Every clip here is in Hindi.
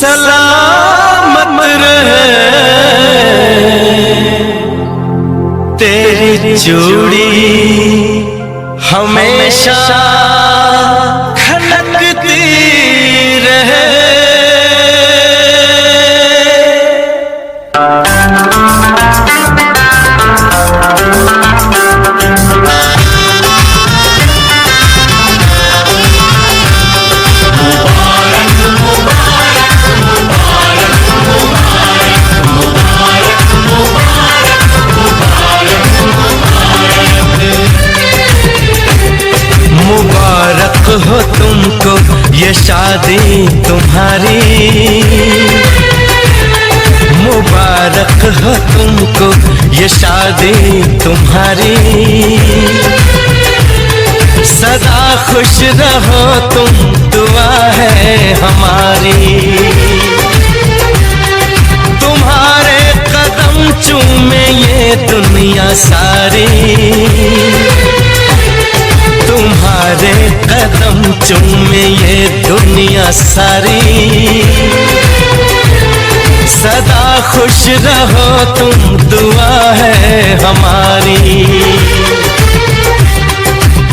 सलामत रहे तेरी चूड़ी हमेशा खनकती रहे। मुबारक हो तुमको ये शादी तुम्हारी, मुबारक हो तुमको ये शादी तुम्हारी। सदा खुश रहो तुम, दुआ है हमारी। तुम्हारे कदम चूमे ये दुनिया सारी, तुम्हारे कदम चूमे ये दुनिया सारी। सदा खुश रहो तुम, दुआ है हमारी।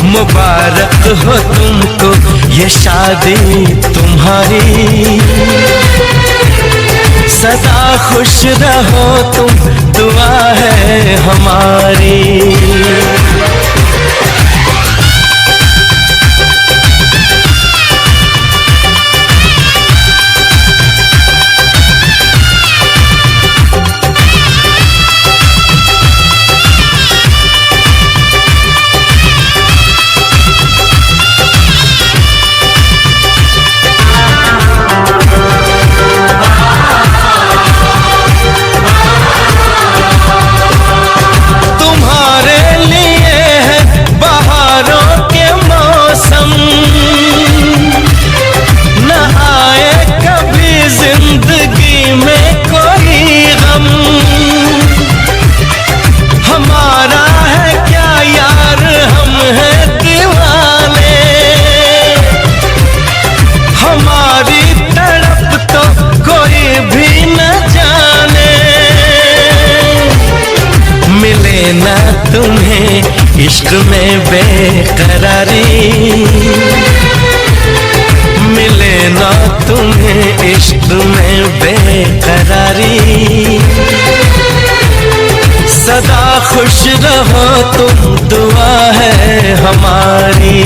मुबारक हो तुमको ये शादी तुम्हारी। सदा खुश रहो तुम, दुआ है हमारी। ना तुम्हें इश्क में बेकरारी, मिले ना तुम्हें इश्क में बेकरारी। सदा खुश रहो तुम, दुआ है हमारी।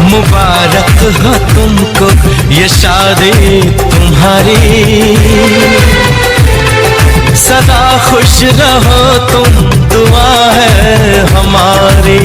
मुबारक हो तुमको ये शादी तुम्हारी। सदा खुश रहो तुम, दुआ है हमारी।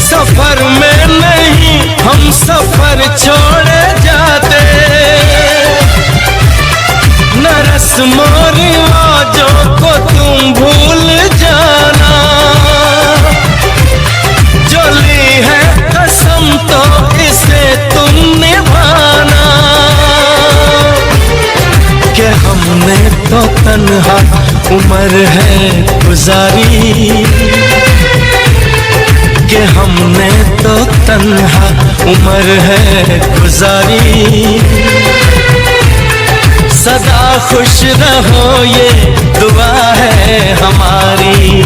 सफर में नहीं हम सफर छोड़े जाते, न रस्मों रिवाजों को तुम भूल जाना। जो ली है कसम तो इसे तुम निभाना। कि हमने तो तन्हा उम्र है गुजारी, कि हमने तो तन्हा उम्र है गुजारी। सदा खुश रहो ये दुआ है हमारी।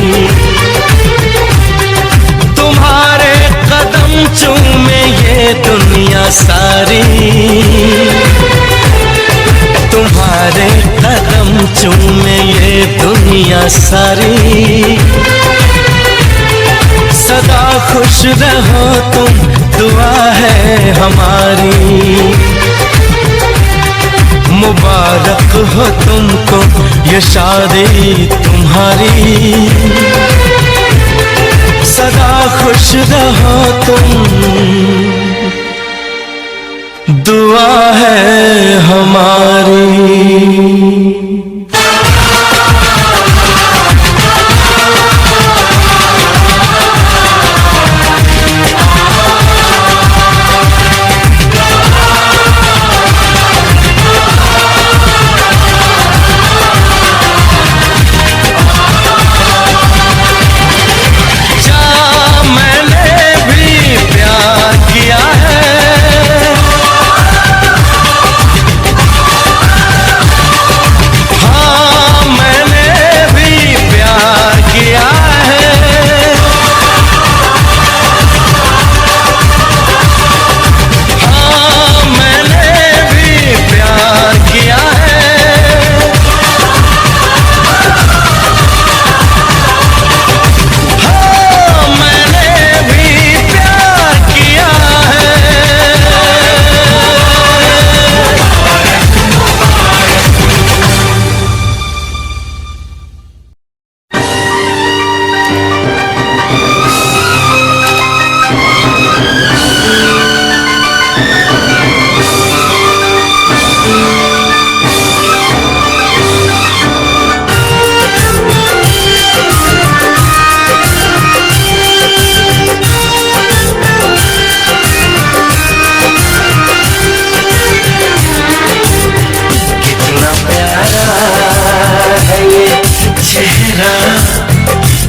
तुम्हारे कदम चूमे ये दुनिया सारी, तुम्हारे कदम चूमे ये दुनिया सारी। सदा खुश रहो तुम, दुआ है हमारी। मुबारक हो तुमको ये शादी तुम्हारी। सदा खुश रहो तुम, दुआ है हमारी।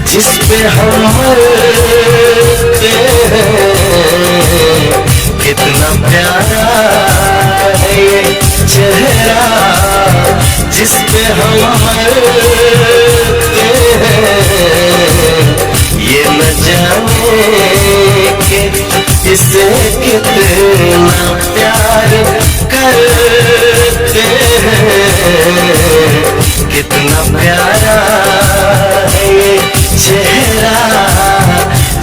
जिस पे हम मरते हैं, कितना प्यारा है ये चेहरा जिस पे हम मरते हैं। ये न जाने कि इसे कितना प्यार करते हैं। कितना प्यारा है ये चेहरा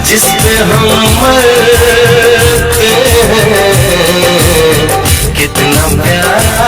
जिस पे हम मरते हैं। कितना प्यारा।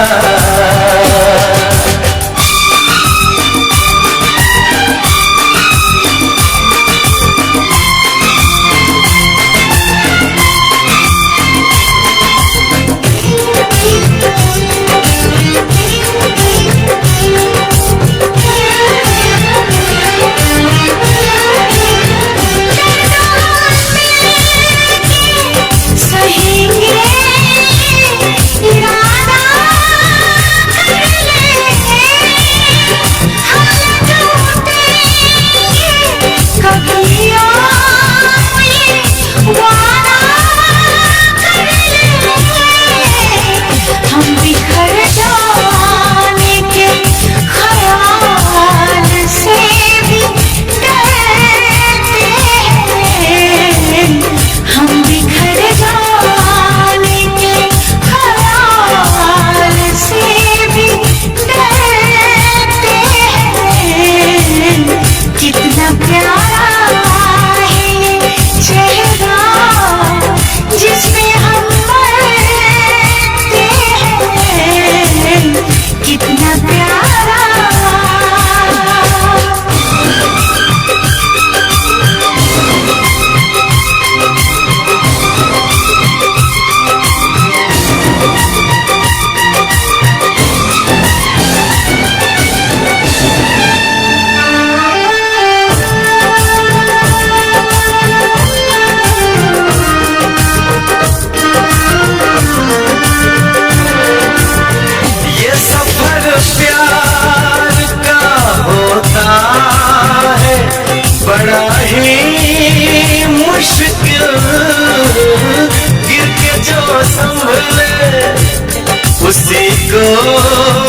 उसी को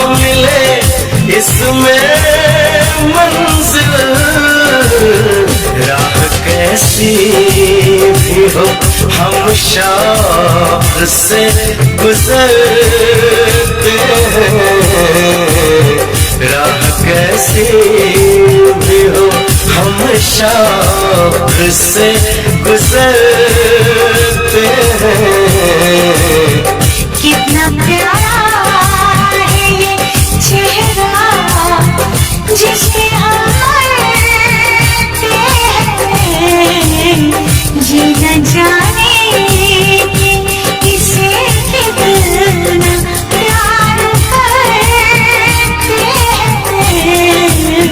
मिले इसमें मंजिल। राह कैसी भी हो हम शौक से गुजरते हैं। राह कैसी भी हो हम शौक से गुजरते हैं। कितना प्यारा है ये चेहरा जिससे हम मरते हैं। जी न जाने कि इसे कितना प्यार करते हैं।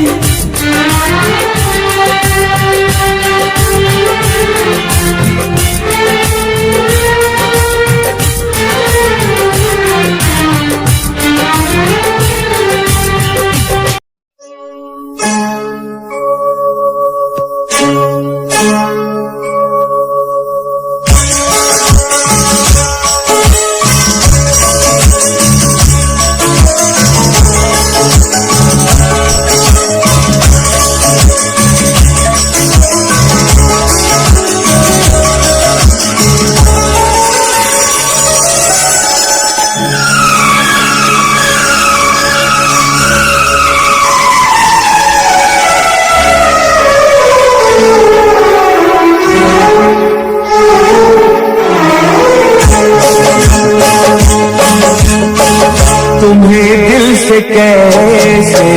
तुम्हें दिल से कैसे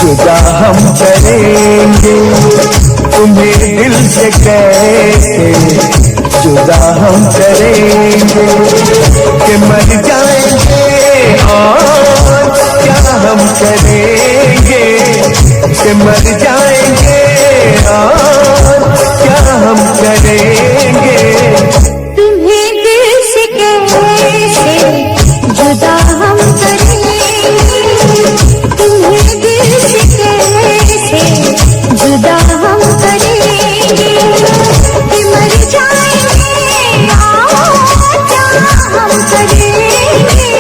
जुदा हम करेंगे, तुम्हें दिल से कैसे जुदा हम करेंगे, कि मर जाएंगे और क्या हम करेंगे, कि मर जाएंगे और क्या हम करेंगे। तुम्हें दिल से कैसे जुदा हम करेंगे, तुम्हें दिल से कैसे जुदा हम करेंगे, कि मर जाएंगे और क्या हम करेंगे,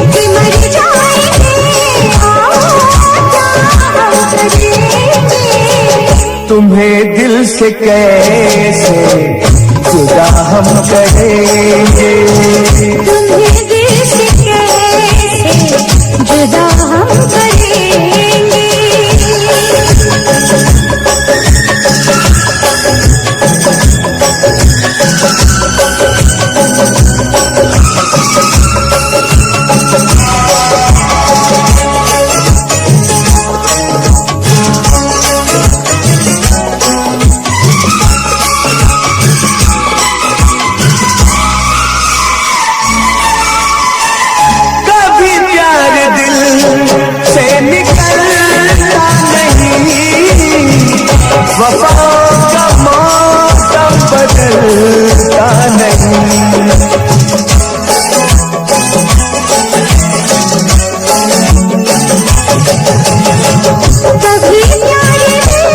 कि मर जाएंगे और क्या हम करेंगे। तुम्हें दिल से कैसे जुदा हम करेंगे, तुम्हें दिल से कैसे जुदा हम करेंगे। वफा का मौसम बदलता नहीं, कभी प्यारे दिल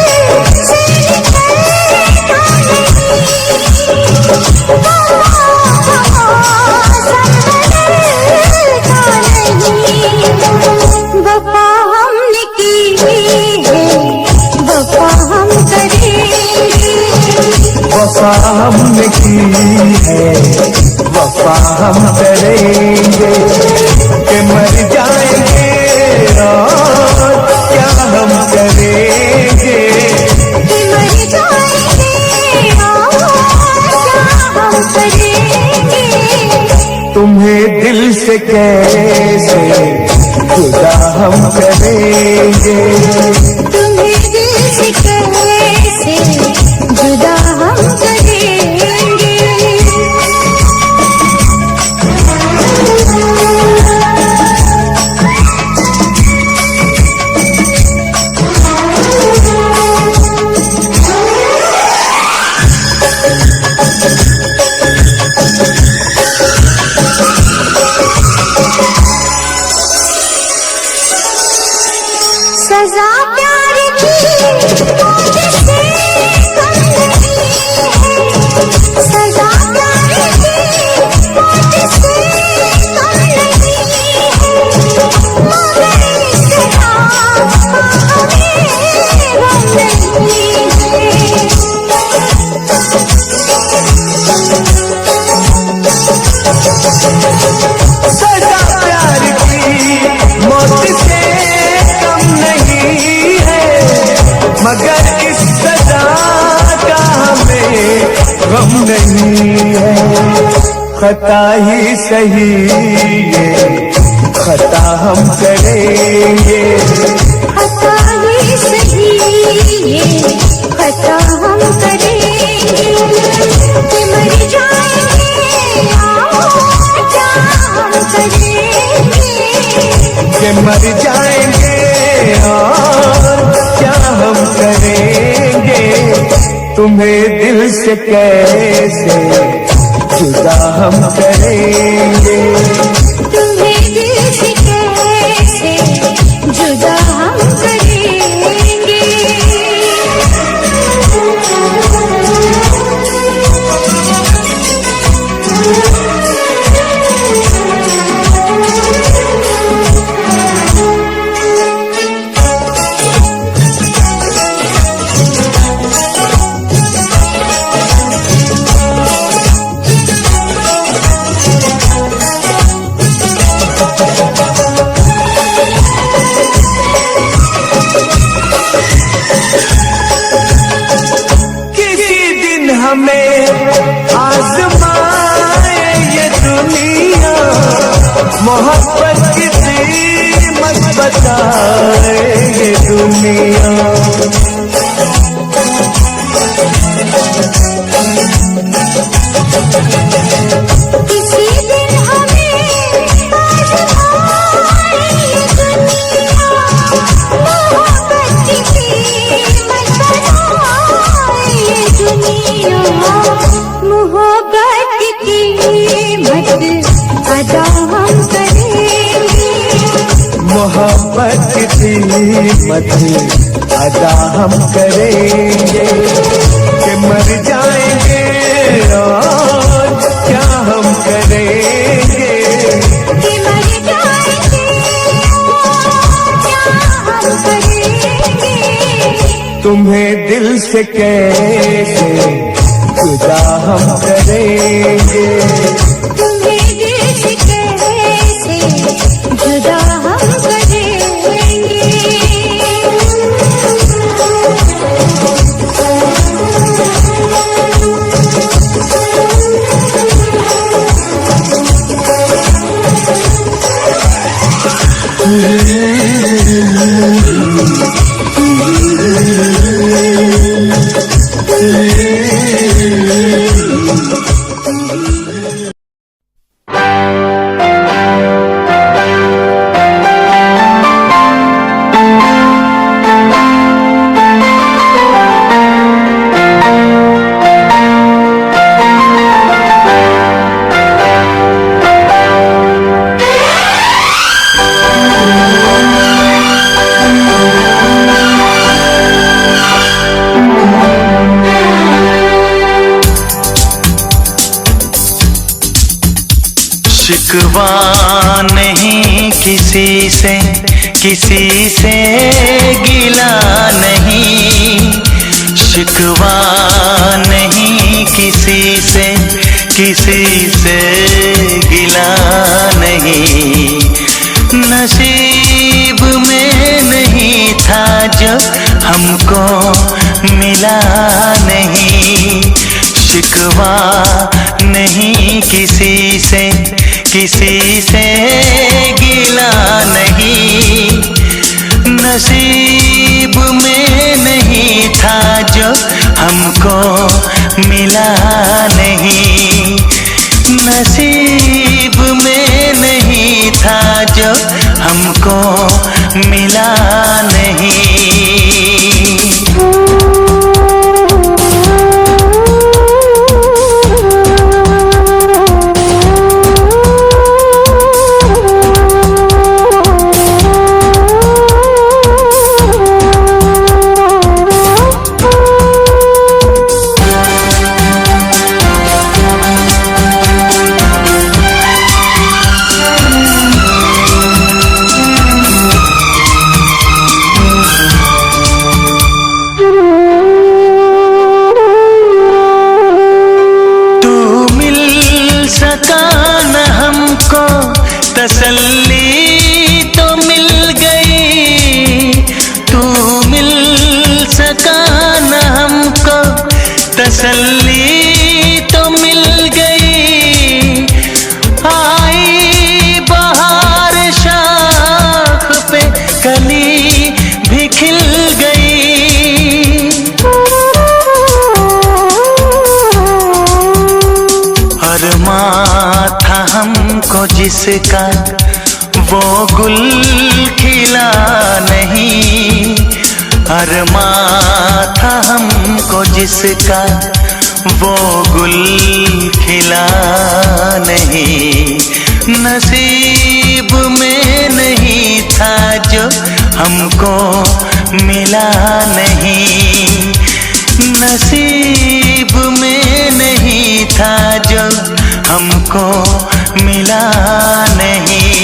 से निकलता नहीं, वफा का मौसम बदलता नहीं। वफा हमने की है, वफा हम करेंगे, वफा हमने की है, वफा हम करेंगे, कि मर जाएंगे और क्या हम करेंगे, कि मर जाएंगे और क्या हम करेंगे। तुम्हें दिल से कैसे जुदा हम करेंगे, तुम्हें दिल से कैसे जुदा हम करेंगे। सजा प्यार की मौत से कम नहीं है, सजा प्यार की मौत से कम नहीं है, मगर इसका हमें गम नहीं है। सजा प्यार की मौत से मगर इस सजा का हमें गम नहीं है। खता ही सही ये खता हम करेंगे, खता ही सही ये खता हम करेंगे। कि मर जाएंगे और क्या हम करेंगे, कि मर जाएंगे और क्या हम करेंगे। तुम्हें दिल से कैसे जुदा हम करेंगे, तुम्हें दिल से कैसे जुदा हम करेंगे। हमें आज़माए ये दुनिया, मोहब्बत की कीमत बताए ये दुनिया। किसी दिन हमें आज़माए ये दुनिया, मोहब्बत की कीमत बताए ये दुनिया। मोहब्बत की कीमत अदा हम करेंगे, मोहब्बत की कीमत अदा हम करेंगे। कि मर जाएंगे और क्या हम करेंगे, कि मर जाएंगे और क्या हम करेंगे। तुम्हें दिल से कैसे जुदा हम करेंगे, तुम्हें दिल से कैसे जुदा हम करेंगे। शिकवा नहीं किसी से गिला नहीं, शिकवा नहीं किसी से गिला नहीं। नसीब में नहीं था जो हमको मिला नहीं। शिकवा नहीं किसी से गिला नहीं। नसीब में नहीं था जो हमको मिला नहीं। नसीब में नहीं था जो हमको मिला नहीं। गई। अरमां था हमको जिसका वो गुल खिला नहीं। अरमां था हमको जिसका वो गुल खिला नहीं। नसीब में नहीं था जो हमको मिला नहीं। नसीब में नहीं था जो हमको मिला नहीं।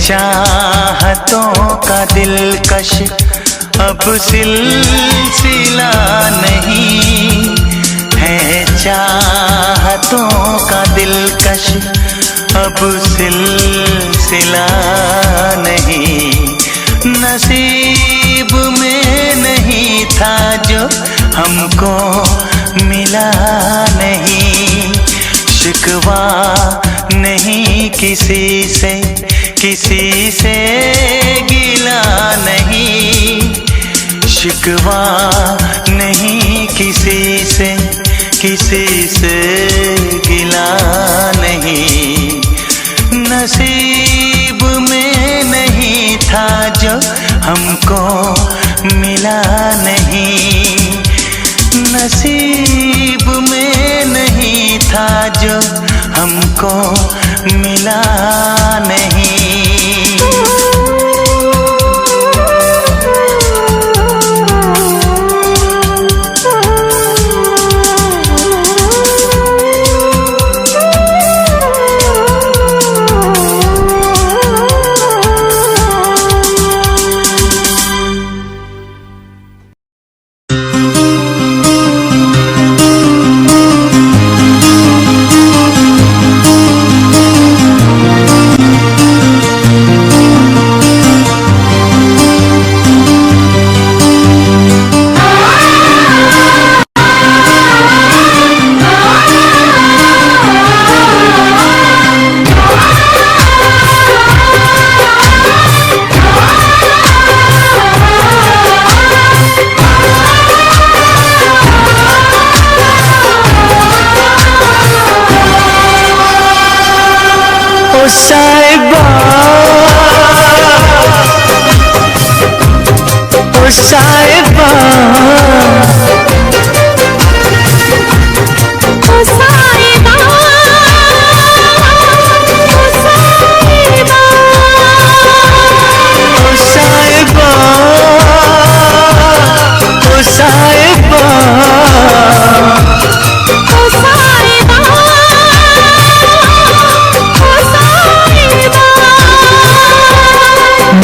चाहतों का दिलकश अब सिलसिला नहीं है। चाहतों का दिलकश अब सिलसिला नहीं। नसीब में नहीं था जो हमको मिला नहीं। शिकवा नहीं किसी से, किसी से गिला नहीं। शिकवा नहीं किसी से, किसी से गिला नहीं। नसीब में नहीं था जो हमको मिला नहीं। नसीब में नहीं था जो हमको मिला नहीं। साहिबा ओ साहिबा ओ साहिबा ओ साहिबा ओ साहिबा ओ साहिबा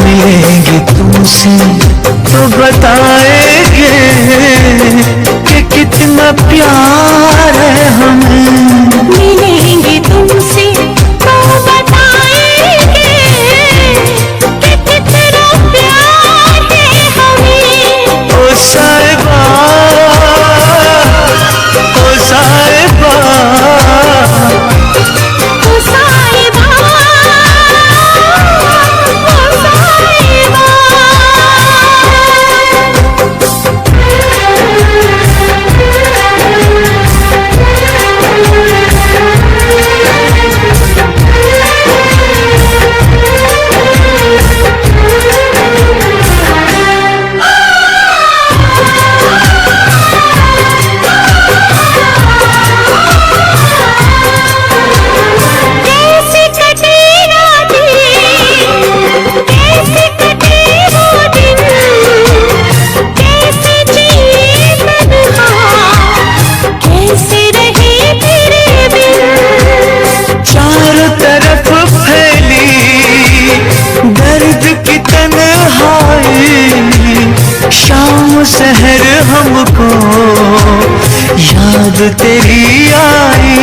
मिलेंगे तुमसे तो बताए शहर हमको याद तेरी आई।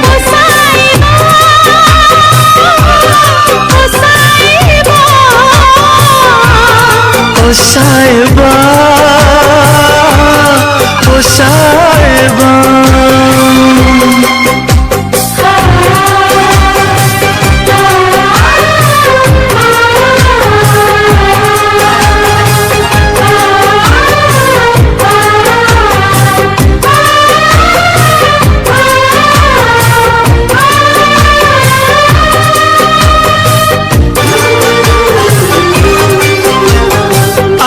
ओ साहिबा, ओ साहिबा, ओ साहिबा, ओ साहिबा।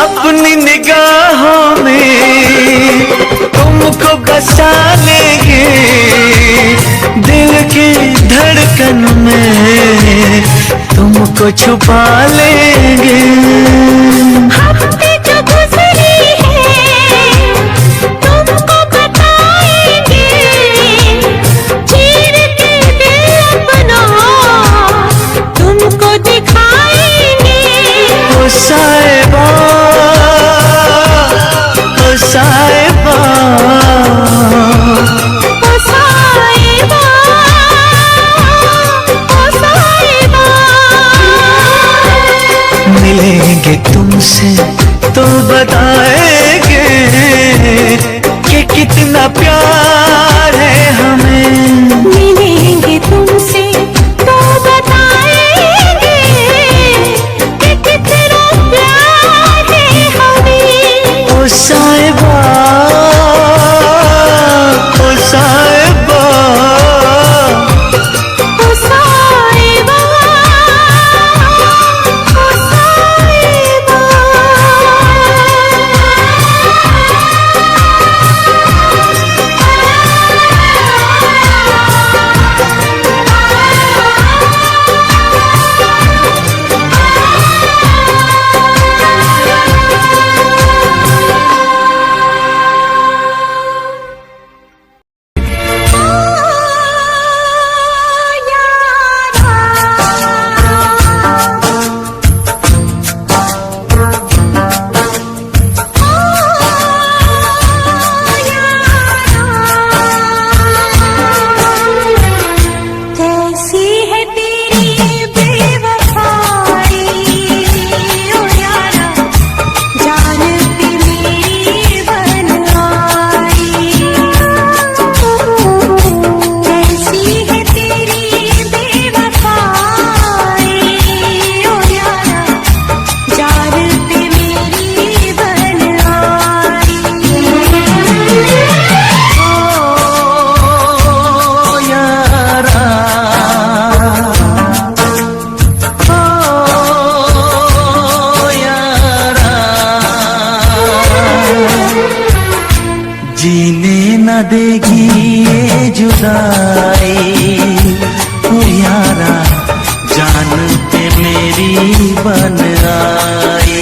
अपनी निगाहों में तुमको बसा लेंगे, दिल की धड़कन में तुमको छुपा लेंगे। हफ्ते जो गुजरी है तुमको बताएंगे, चीर के दिल अपना तुमको दिखाएंगे। ओ साहिबा, ओ साहिबा, ओ साहिबा, ओ साहिबा। मिलेंगे तुमसे तो बताएंगे कि कितना प्यार है हमें। मिलेंगे तुमसे तो बताएंगे कि कितना प्यार है हमें। ओ साहिबा, ओ साहिबा, ओ साहिबा, ओ साहिबा। कैसी है तेरी बेवफाई ओ यारा, जान पे मेरी बन आई। कैसी है तेरी बेवफाई ओ यारा, जान पे मेरी बन आई। ओ यारा, ओ यारा, जीने न देगी ये जुदाई। ओ यारा, जान पे मेरी बन आई।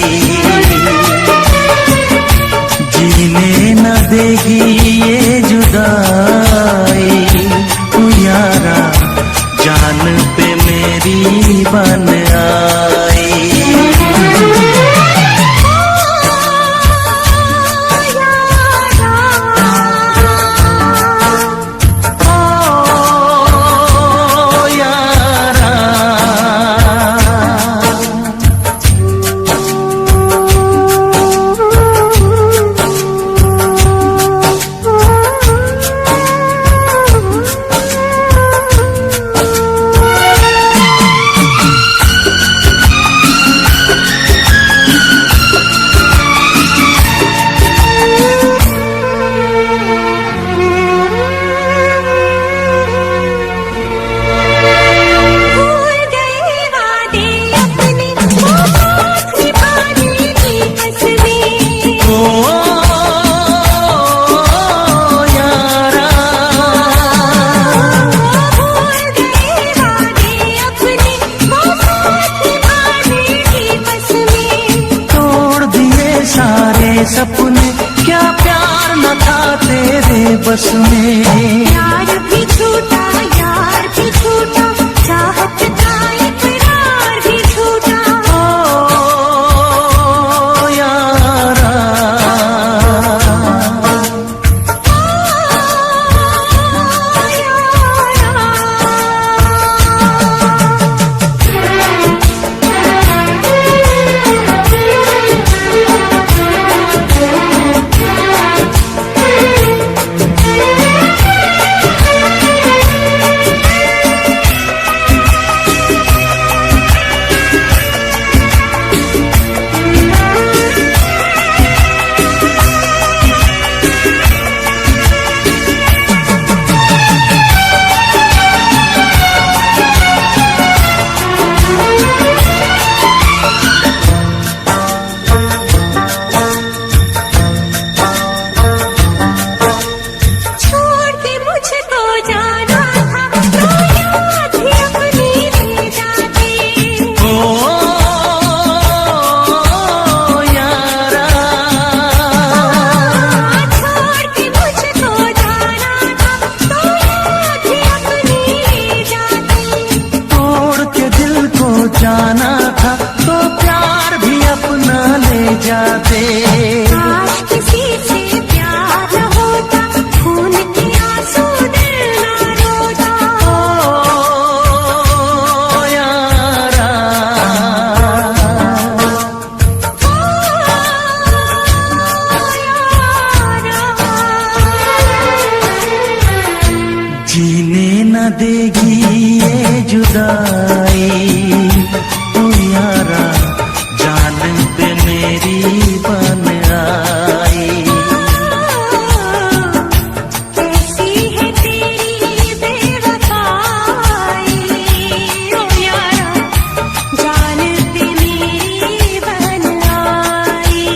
जीने न देगी ये जुदाई। ओ यारा, जान पे मेरी बन आई। ओ यारा, भूल गए वादे अपने, वो साथ निभाने की कसमें। ओ यारा, भूल गए वादे अपने, वो साथ निभाने की कसमें। तोड़ दिए सारे सपने, क्या प्यार न था तेरे बस में। यार भी छूटा, यार भी छूटा, चाहत का इकरार भी छूटा। ओ यारा, ये जुदाई, तू यारा जान पे मेरी बन आई। कैसी है तेरी बेवफाई, ओ यारा जान पे मेरी बन आई।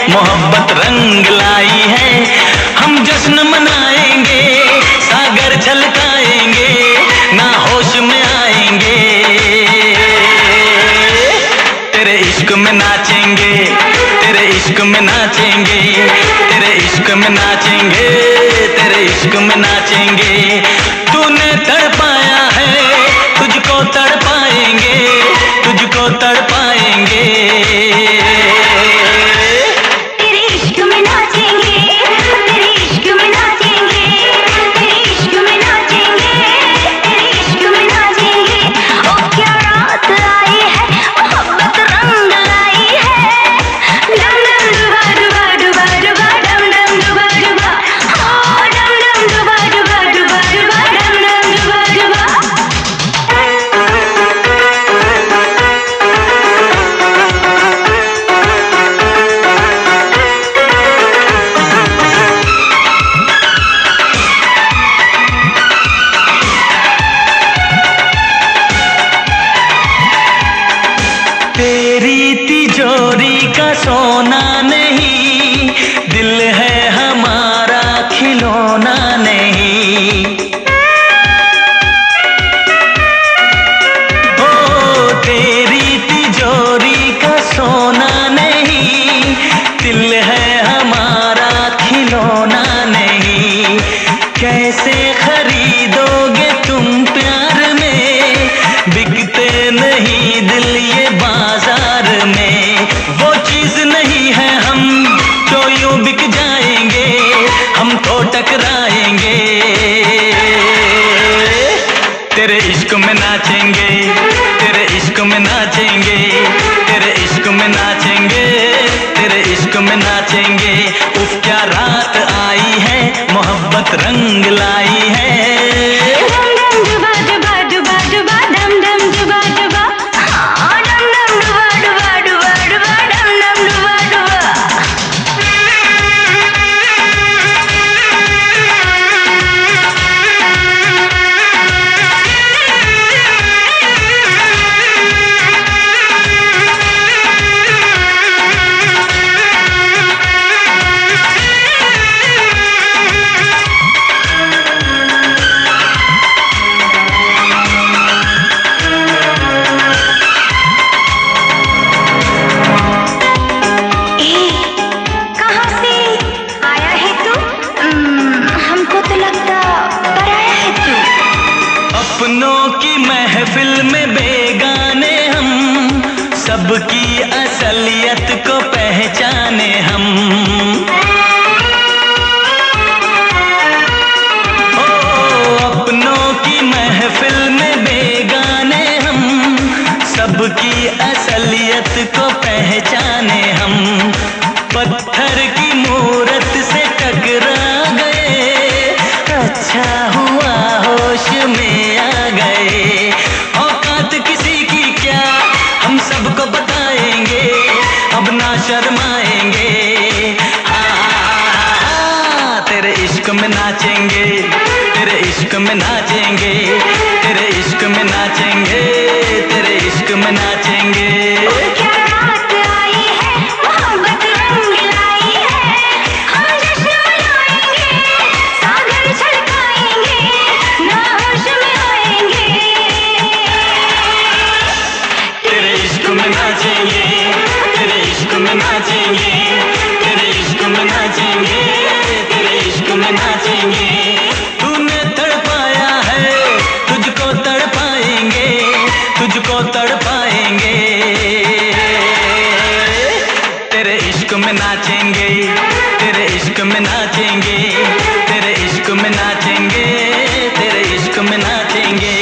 मोहब्बत रंग लाई है, हम जश्न मनाएंगे, सागर छलकाएंगे, ना होश में आएंगे। तेरे इश्क में नाचेंगे, तेरे इश्क में नाचेंगे, तेरे इश्क में नाचेंगे, तेरे इश्क में नाचेंगे। तूने तड़पाया है, तुझको तड़पाएंगे, तुझको तड़पाएंगे। तेरी तिजोरी का सोना नहीं, दिल है हमारा खिलौना नहीं। ओ तेरी तिजोरी का सोना नहीं, दिल है हमारा खिलौना नहीं। कैसे खरीदोगे तुम प्यार में, बिकते नहीं दिल ये बाजार में। वो चीज नहीं है हम जो यूं बिक जाएंगे, हम तो टकराएंगे। तेरे इश्क में नाचेंगे, तेरे इश्क में नाचेंगे, तेरे इश्क में नाचेंगे, तेरे इश्क में नाचेंगे। उफ क्या रात आई है, मोहब्बत रंग लाई है। अपनों की महफिल में बेगाने हम, सबकी असलियत को पहचाने हम। ओ अपनों की महफिल में बेगाने हम, सबकी असलियत को पहचाने हम। पत्थर की मूरत से टकरा गए, अच्छा हुआ होश में आ गए। औकात किसी की क्या हम सबको बताएंगे, अब ना शर्माएंगे। तेरे इश्क में नाचेंगे, तेरे इश्क में नाचेंगे, तेरे इश्क में नाचेंगे, तेरे इश्क में नाचेंगे। तूने तड़पाया है, तुझको तड़पाएंगे, तुझको तड़पाएंगे। तेरे इश्क में नाचेंगे, तेरे इश्क में नाचेंगे, तेरे इश्क में नाचेंगे, तेरे इश्क में नाचेंगे।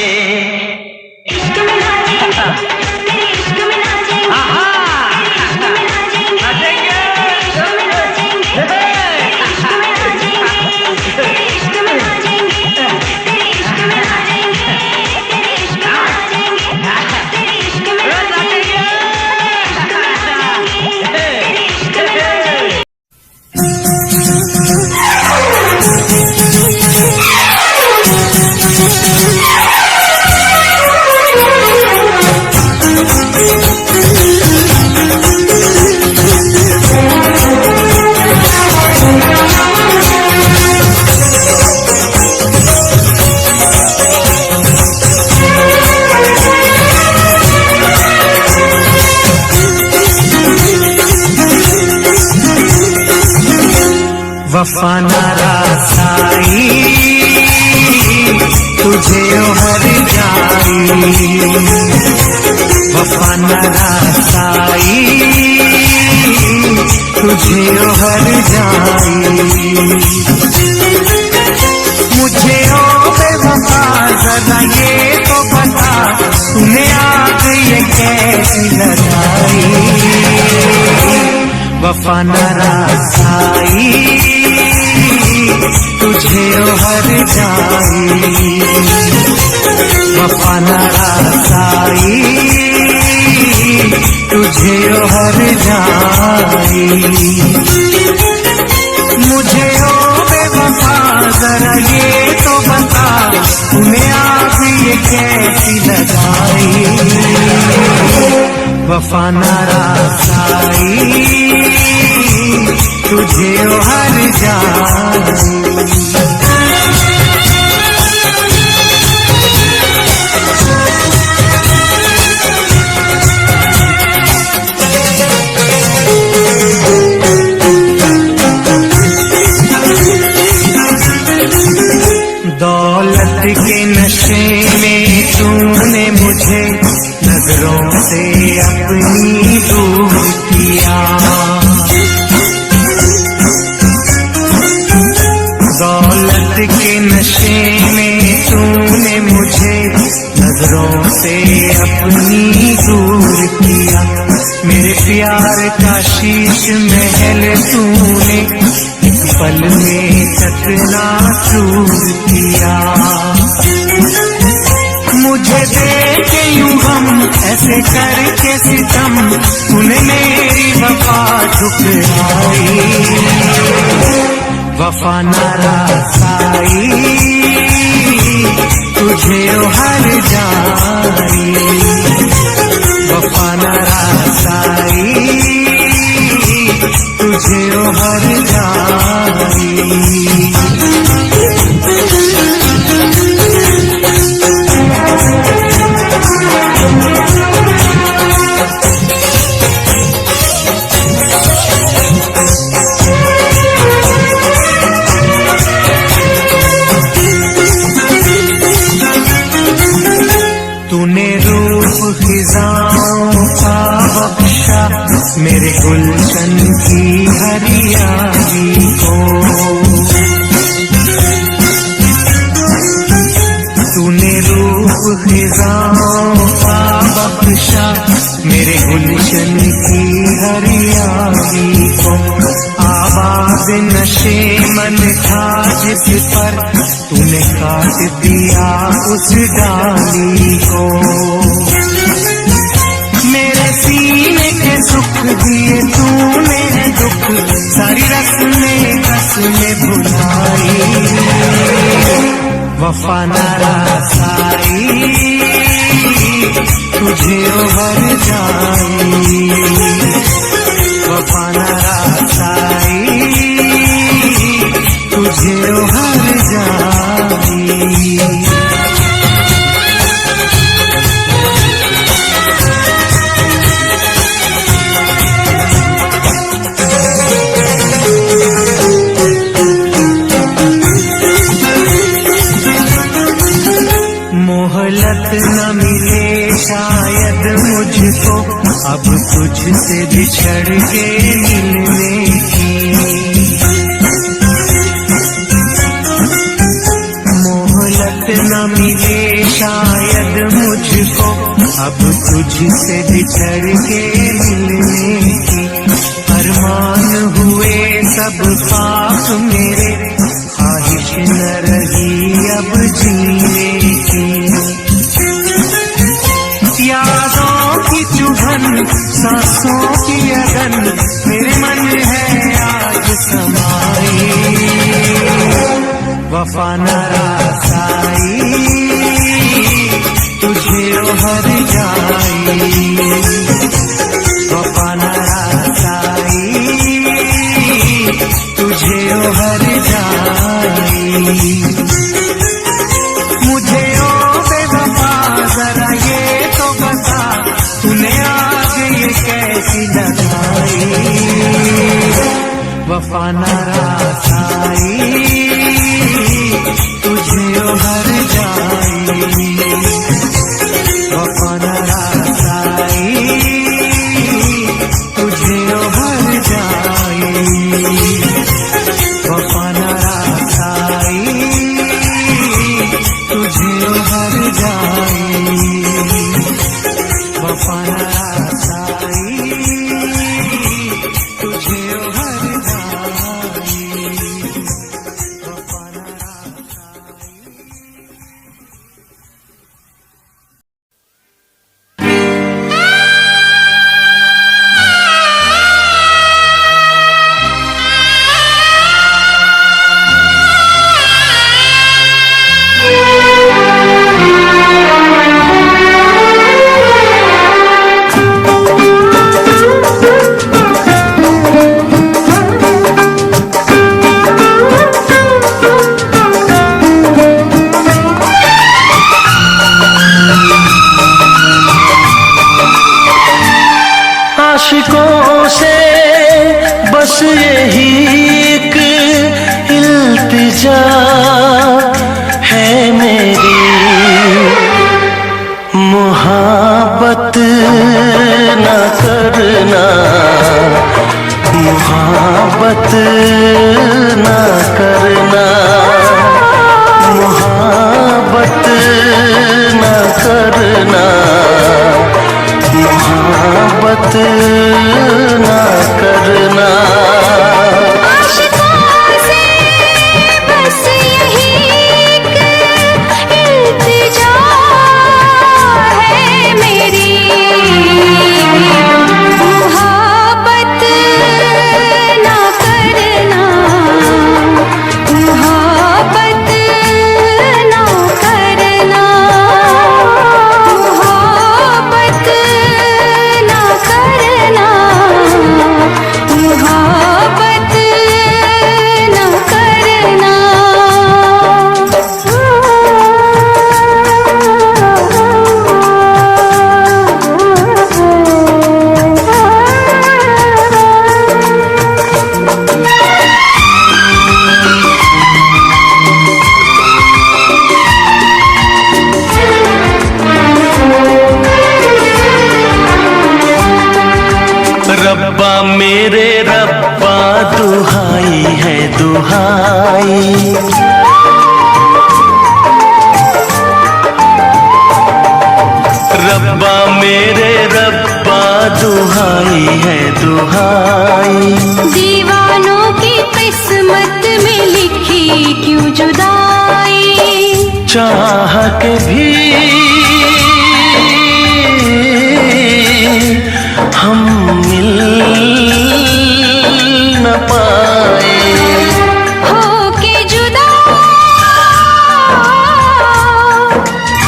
इश्क में नाचेंगे, तेरे इश्क में नाचेंगे, वफा नारासाई तुझे हर जाई, वफा नारासाई तुझे हर जाई। मुझे ओ बेवफा जरा ये तो बता, तूने आग ये कैसी लगाई। वफा नारासाई तुझे हर जाई, वफा नारासाई तुझे हर जाई। मुझे ओ बेवफा जरा ये तो बता, तूने आग ये कैसी लगाई। वफा नारासाई तुझे हर जाई। दौलत के नशे में तूने मुझे नजरों से अपनी दूर किया। दौलत के नशे में तूने मुझे नजरों से अपनी दूर किया। मेरे प्यार का शीश महल तूने एक पल में चकना चूर किया। मुझे देखे यूं हम ऐसे करके सितम, तूने मेरी वफा ठुकराई। वफा नारासाई तुझे हर जाई, वफा नारासाई तुझे हर जाई। मेरे गुलशन की हरियाली को। तूने रूप खिजाओं का बख्शा मेरे गुलशन की हरियाली को। आवाज नशे मन था जिस पर तूने काट दिया उस डाली को। मेरे सीने के सुख दिए तूने दुख सारी रस्में कसमें भुलाई। वफा न रसाई तुझे उभर जाई। वफा न रसाई तुझे उभर जाई। मोहलत न मिले शायद मुझको अब तुझसे बिछड़ के मिलने की। मोहलत न मिले शायद मुझको अब तुझसे बिछड़ के मिलने की। अरमान हुए सब पाप मेरे ख्वाहिश न रही अब जीने की। यादों की चुभन सांसों की अगन मेरे मन है आज समाई। वफा न रसाई तुझे उभर जाई। वफा न रसाई तुझे उभर जाई। मुझे ओ बेवफा जरा ये तो बता तूने आग ये कैसी लगाई। वफा न रसाई तुझे उभर जाई। वफा न रसाई तुझे उभर जाई। वफा न रसाई तुझे उभर जाई। वफा न रसाई तुझे उभर जाई। दुहाई। रब्बा मेरे रब्बा दुहाई है दुहाई। दीवानों की किस्मत में लिखी क्यों जुदाई। चाह के भी हम मिल न पाए। होके जुदा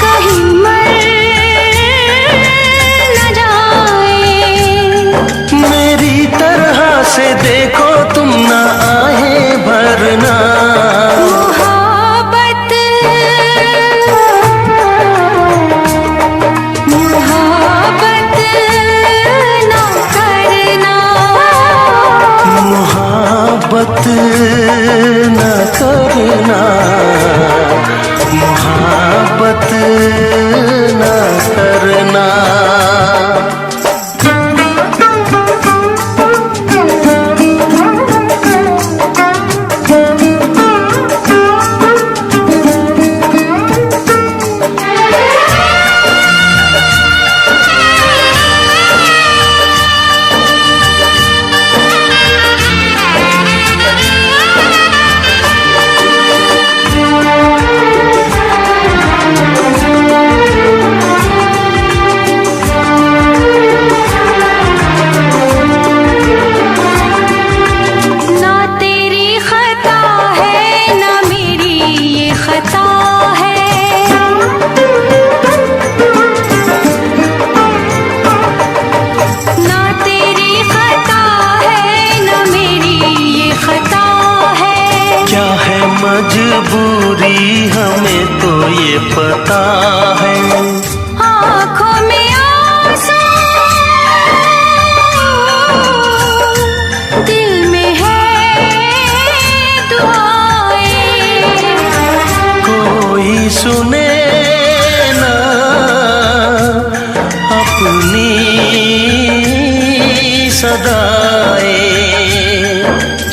कहीं मर न जाए। मेरी तरह से देखो तुम ना आए भरना। मोहब्बत मोहब्बत ना करना। मोहब्बत न करना। मोहब्बत न करना। ना तेरी खता है ना मेरी ये खता है। ना तेरी खता है ना मेरी ये खता है। क्या है मजबूरी हमें तो ये पता है। आँखों में आंसू दिल में है दुआएं। कोई सुने ना अपनी सदाएं।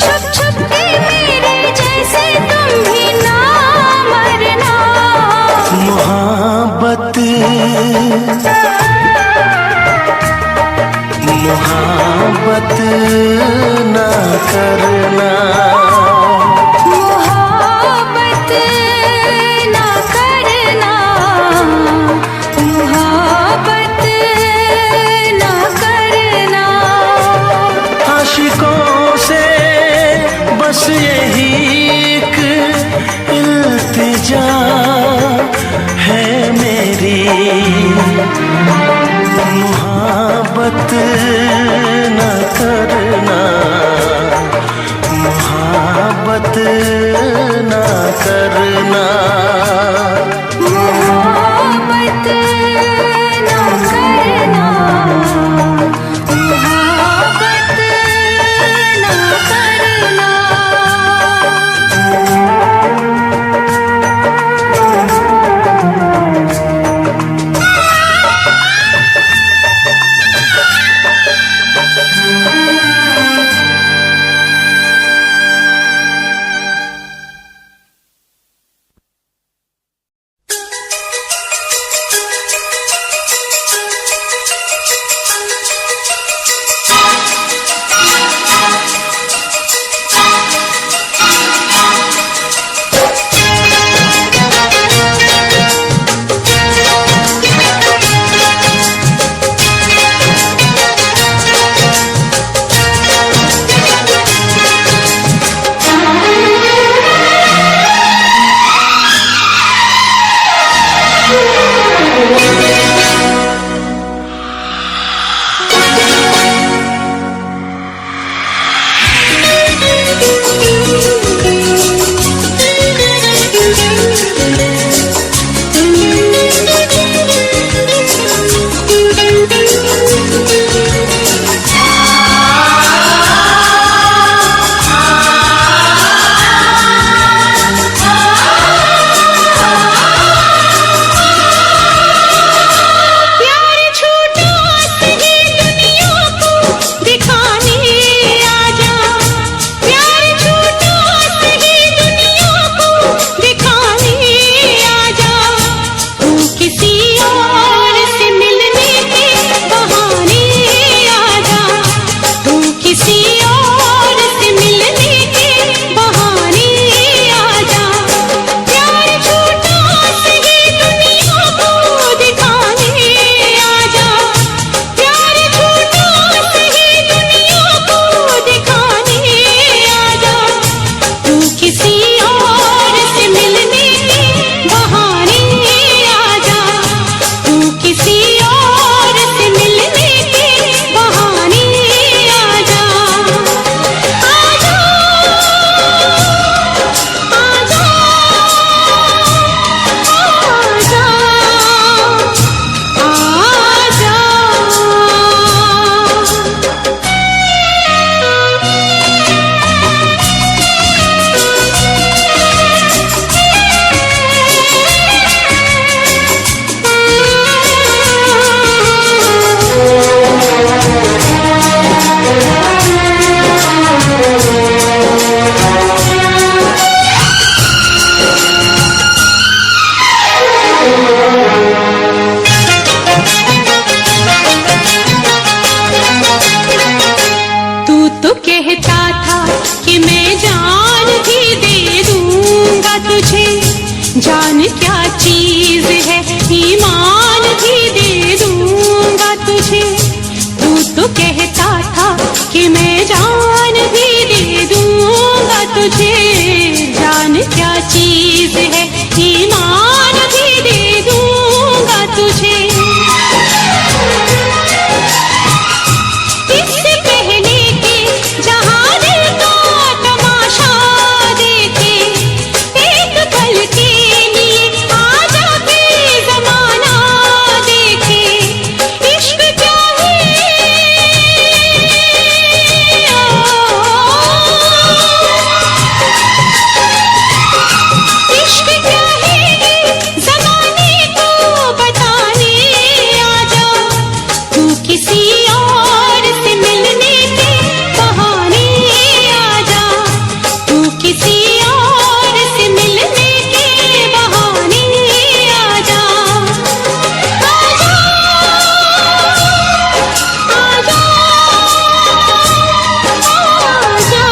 छुप छुप के मेरे जैसे तुम भी ना मरना। मोहब्बत मोहब्बत न करना। मोहब्बत ना करना। मोहब्बत ना करना। आशिकों से बस यही एक इल्तिजा है मेरी। मोहब्बत न करना। मोहब्बत न करना। मोहब्बत ना करना। मोहब्बत ना करना। जान क्या चीज है, ईमान भी दे दूंगा तुझे। इससे पहले कि जहां दिल का तमाशा देखे, एक पल के लिए आजा के जमाना देखे। इश्क क्या है, इश्क क्या है जमाने को बताने आजा। तू किसी और से मिलने के बहाने आजा, तू किसी और से मिलने के बहाने आजा। आजा आजा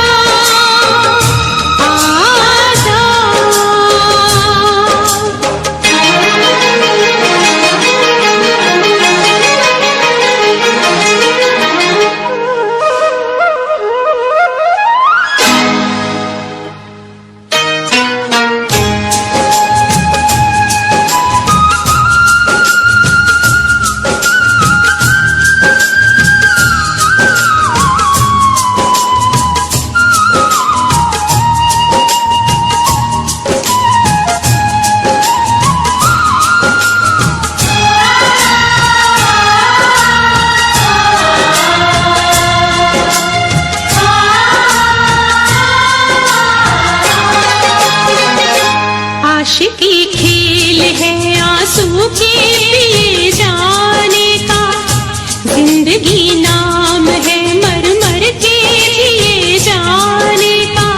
आशिकी खेल है आंसू के पिए जाने का, जिंदगी नाम है मर मर के जिए जाने का।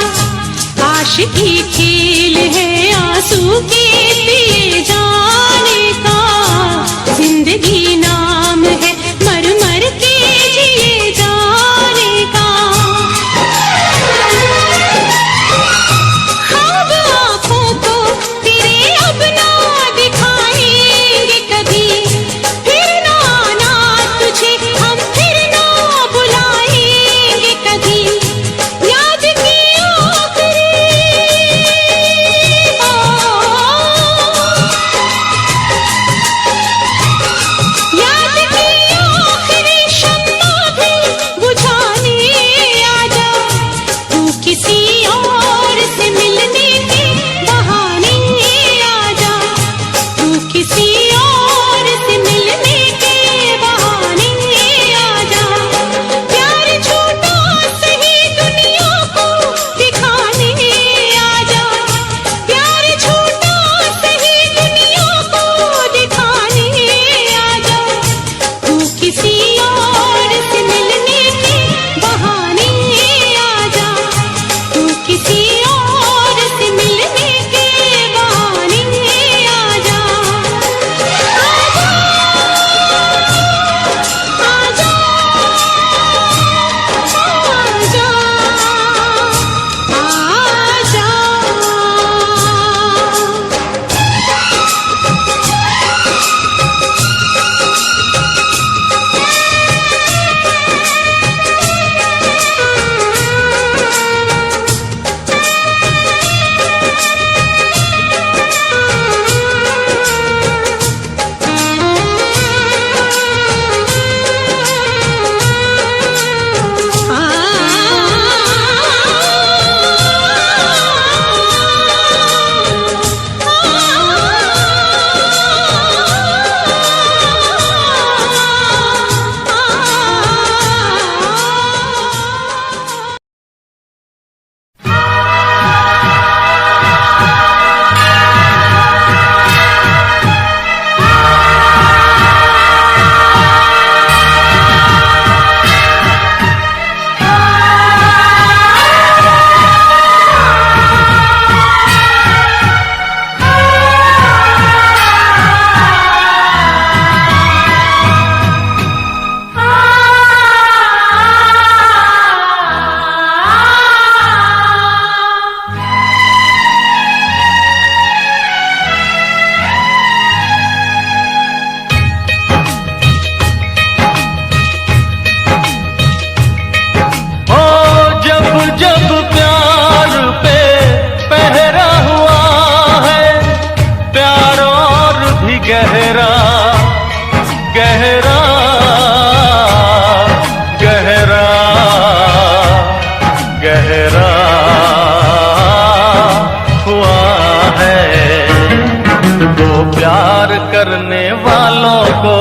आशिकी खेल है आंसू के पिए जाने का, जिंदगी नाम है मर मर के जिए जाने का। ख्वाब आँखों को तेरे अब ना दिखाएंगे कभी, फिर ना आना तुझे हम फिर ना बुलाएंगे कभी। याद की आखिरी करने वालों को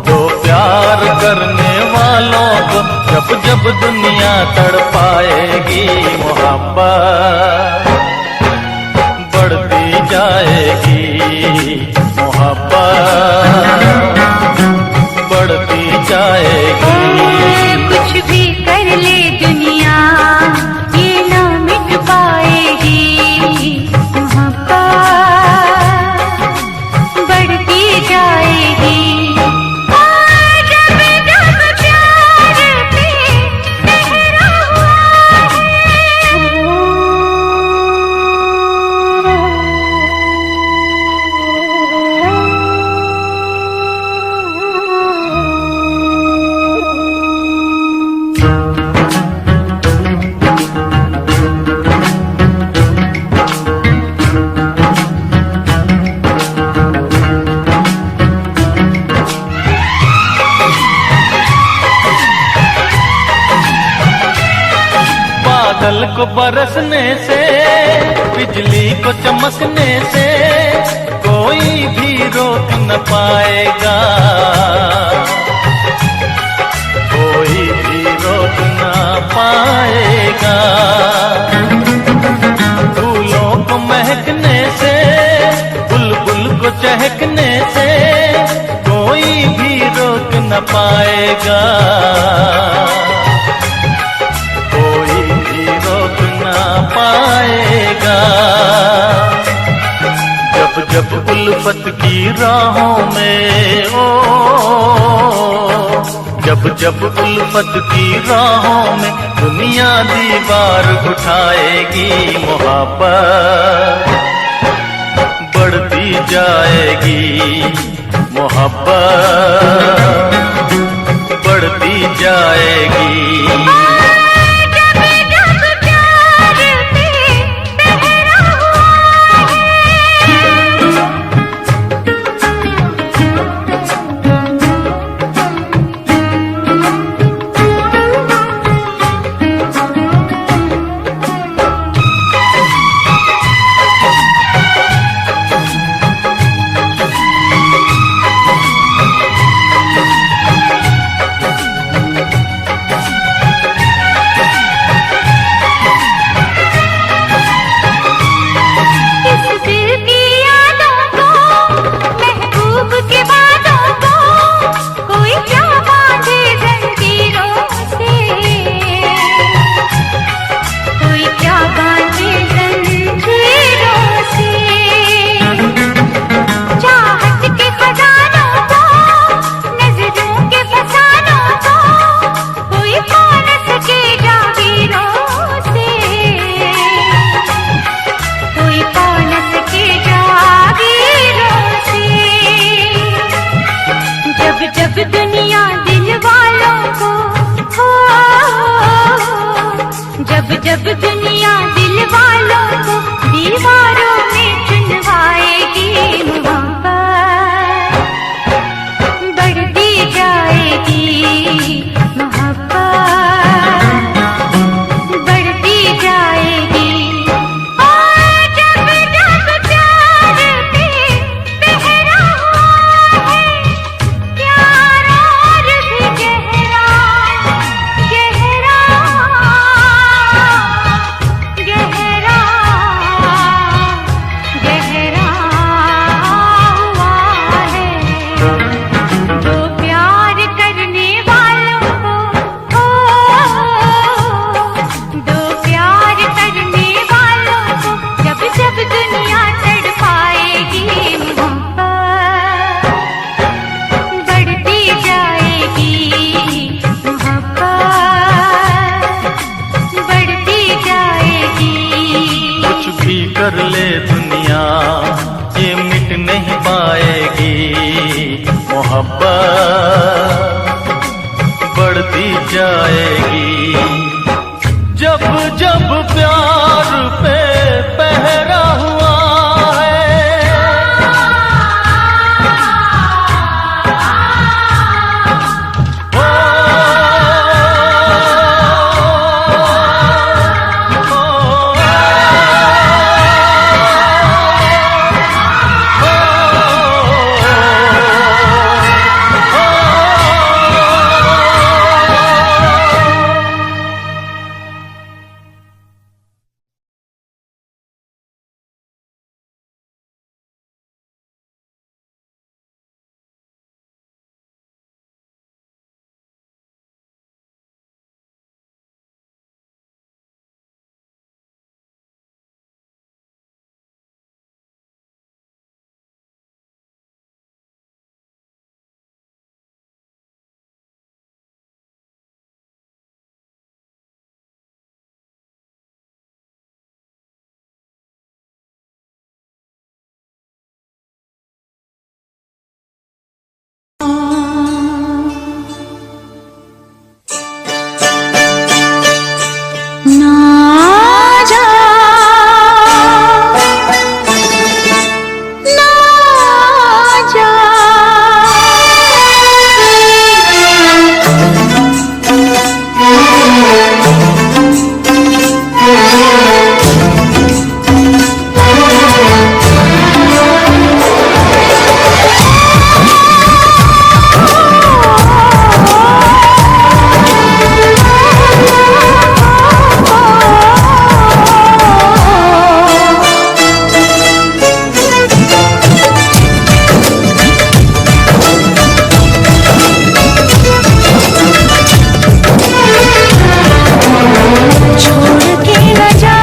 दो प्यार करने वालों को जब जब दुनिया तड़पाएगी मोहब्बत बढ़ती जाएगी मोहब्बत बढ़ती जाएगी। कुछ भी कर ले दुनिया ये ना मिट पाएगी मोहब्बत बढ़ती जाएगी। जब जब प्यार पे पहरा हुआ बादल को बरसने से बिजली को चमकने से कोई भी रोक न पाएगा कोई भी रोक न पाएगा। फूलों को महकने से बुलबुल को चहकने से कोई भी रोक न पाएगा पाएगा। जब जब उल्फत की राहों में जब जब उल्फत की राहों में दुनिया दीवार उठाएगी मोहब्बत बढ़ती जाएगी मोहब्बत बढ़ती जाएगी। जब दुनिया दिल वालों को जब जब दुनिया दिल वालों को दीवारों में चुनवाएगी मोहब्बत बढ़ती जाएगी मोहब्बत बढ़ती जाएगी। और जब जब प्यार पे पहरा हुआ है प्यार और भी गहरा गहरा गहरा गहरा हुआ है। तो प्यार करने वालों को दो प्यार करने वालों को जब जब दुनिया तड़पाएगी मोहब्बत बढ़ती जाएगी मोहब्बत बढ़ती जाएगी। कुछ भी कर ले दुनिया ये मिट नहीं पाएगी मोहब्बत बढ़ती जाएगी। जब जब प्यार पे पहरा हुआ है छोड़ के न जा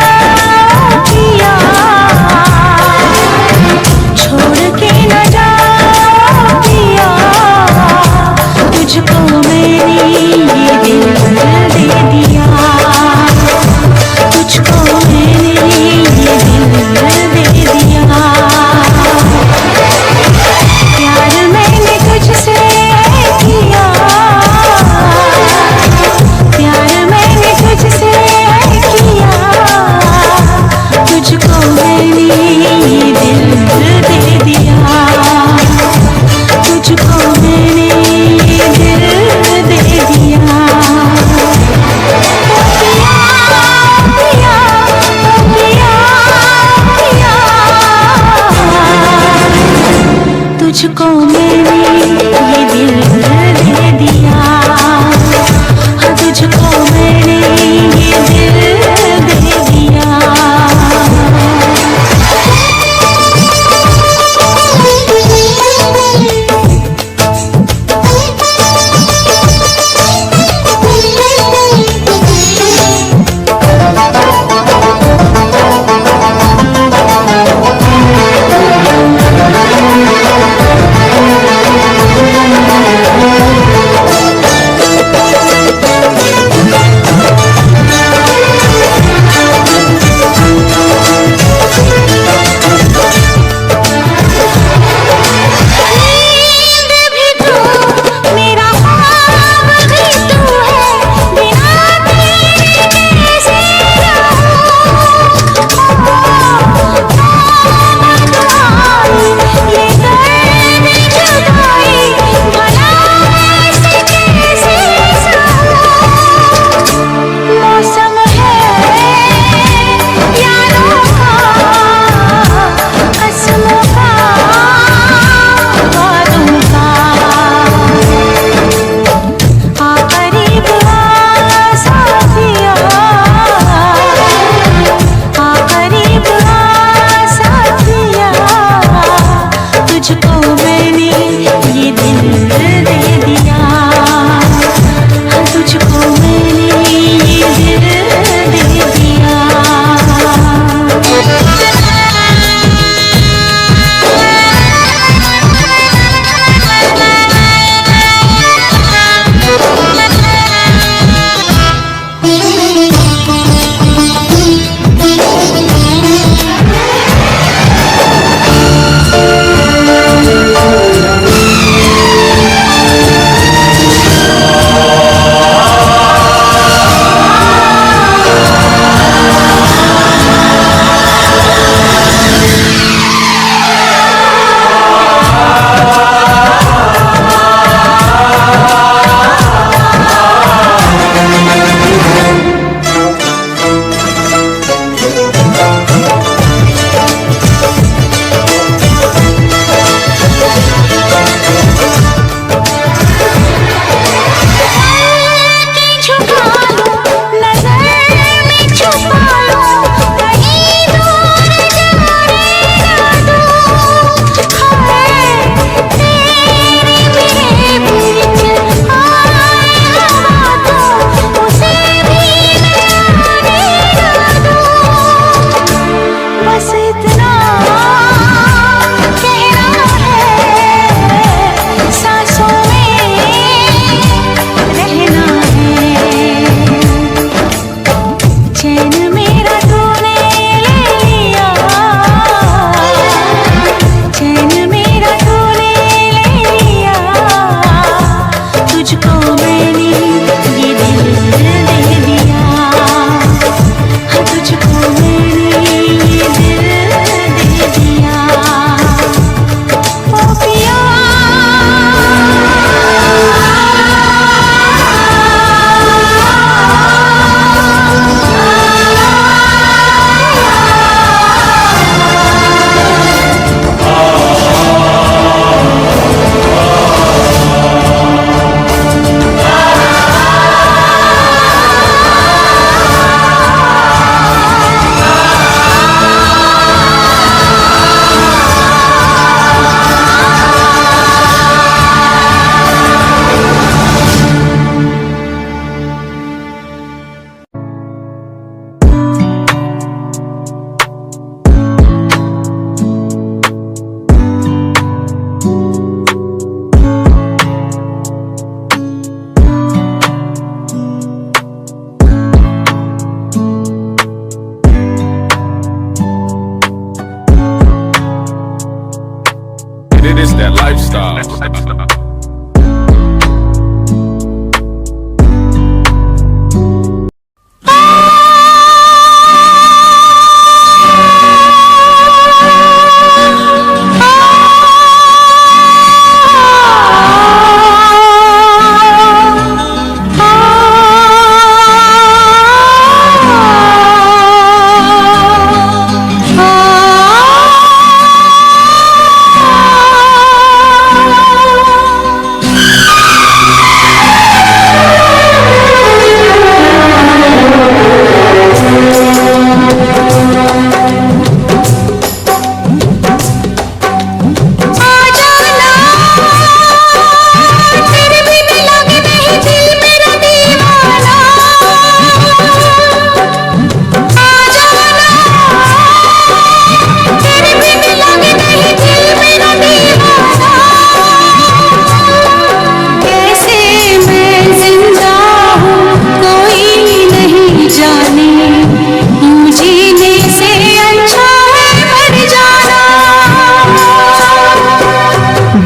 lifestyle.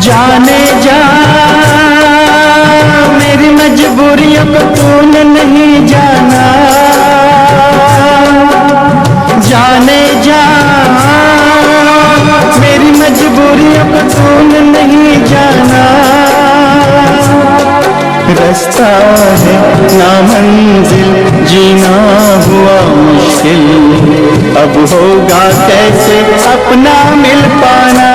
जाने जा मेरी मजबूरियों को तूने नहीं जाना, जाने जा मेरी मजबूरियों को तूने नहीं जाना। रास्ता है ना मंजिल जीना हुआ मुश्किल, अब होगा कैसे अपना मिल पाना।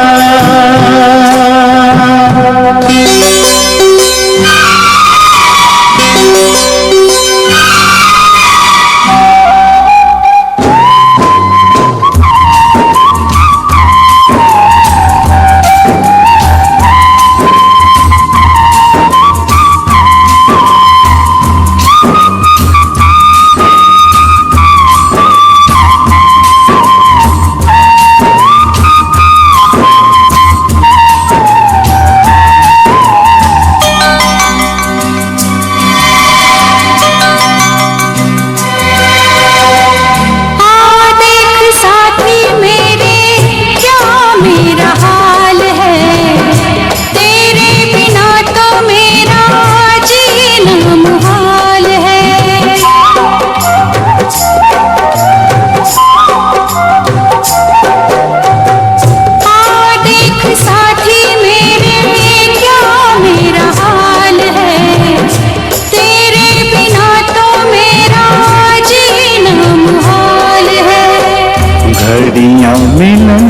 घड़ियां मिलन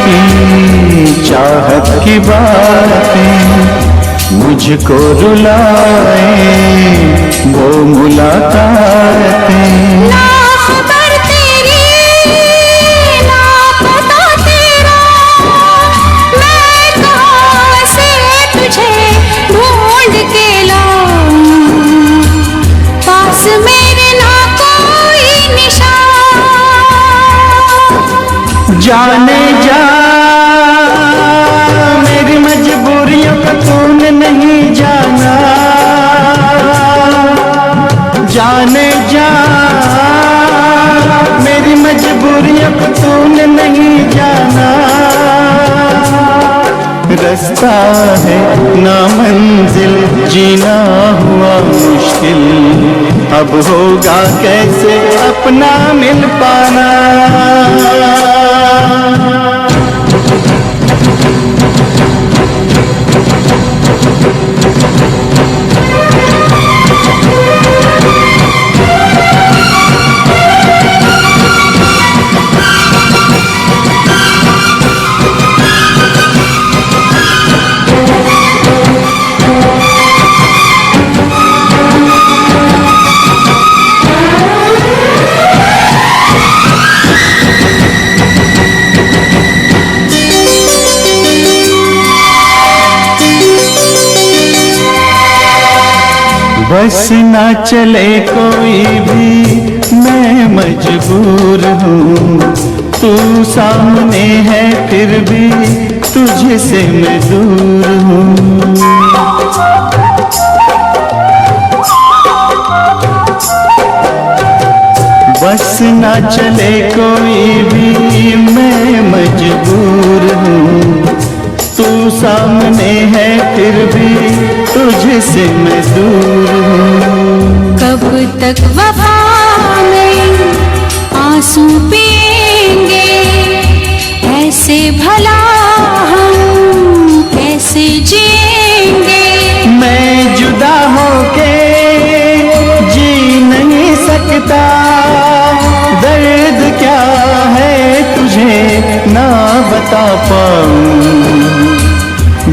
की चाहत की बातें मुझको रुलाए, वो मुलाकातें। ना खबर तेरी ना पता तेरा, मैं कहाँ से तुझे ढूंढ के लाऊं, पास मेरे ना कोई निशान। जाने जा मेरी मजबूरियों को तूने नहीं जाना, जाने जा मेरी मजबूरियों को तूने नहीं जाना। रास्ता है ना मंजिल जीना हुआ मुश्किल, अब होगा कैसे अपना मिल पाना। बस ना चले कोई भी मैं मजबूर हूँ, तू सामने है फिर भी तुझसे मैं दूर हूँ। बस ना चले कोई भी मैं मजबूर हूँ, तू सामने है फिर भी तुझसे मैं दूर हूँ। कब तक वफा में आंसू पिएंगे, ऐसे भला हम कैसे जिएंगे। मैं जुदा होके जी नहीं सकता, दर्द क्या है तुझे ना बता पाऊं,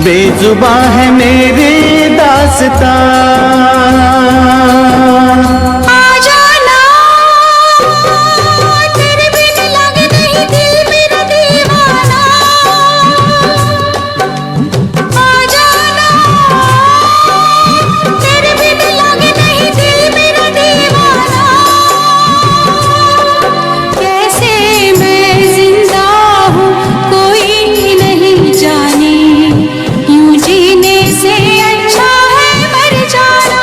बेजुबां है मेरी दास्तां। आ जाना तेरे बिन लगे नहीं दिल मेरा दीवाना। आ जाना तेरे बिन लगे नहीं दिल मेरा दीवाना। कैसे मैं जिंदा हूँ कोई नहीं जाने, यूं जीने से अच्छा है मर जाना।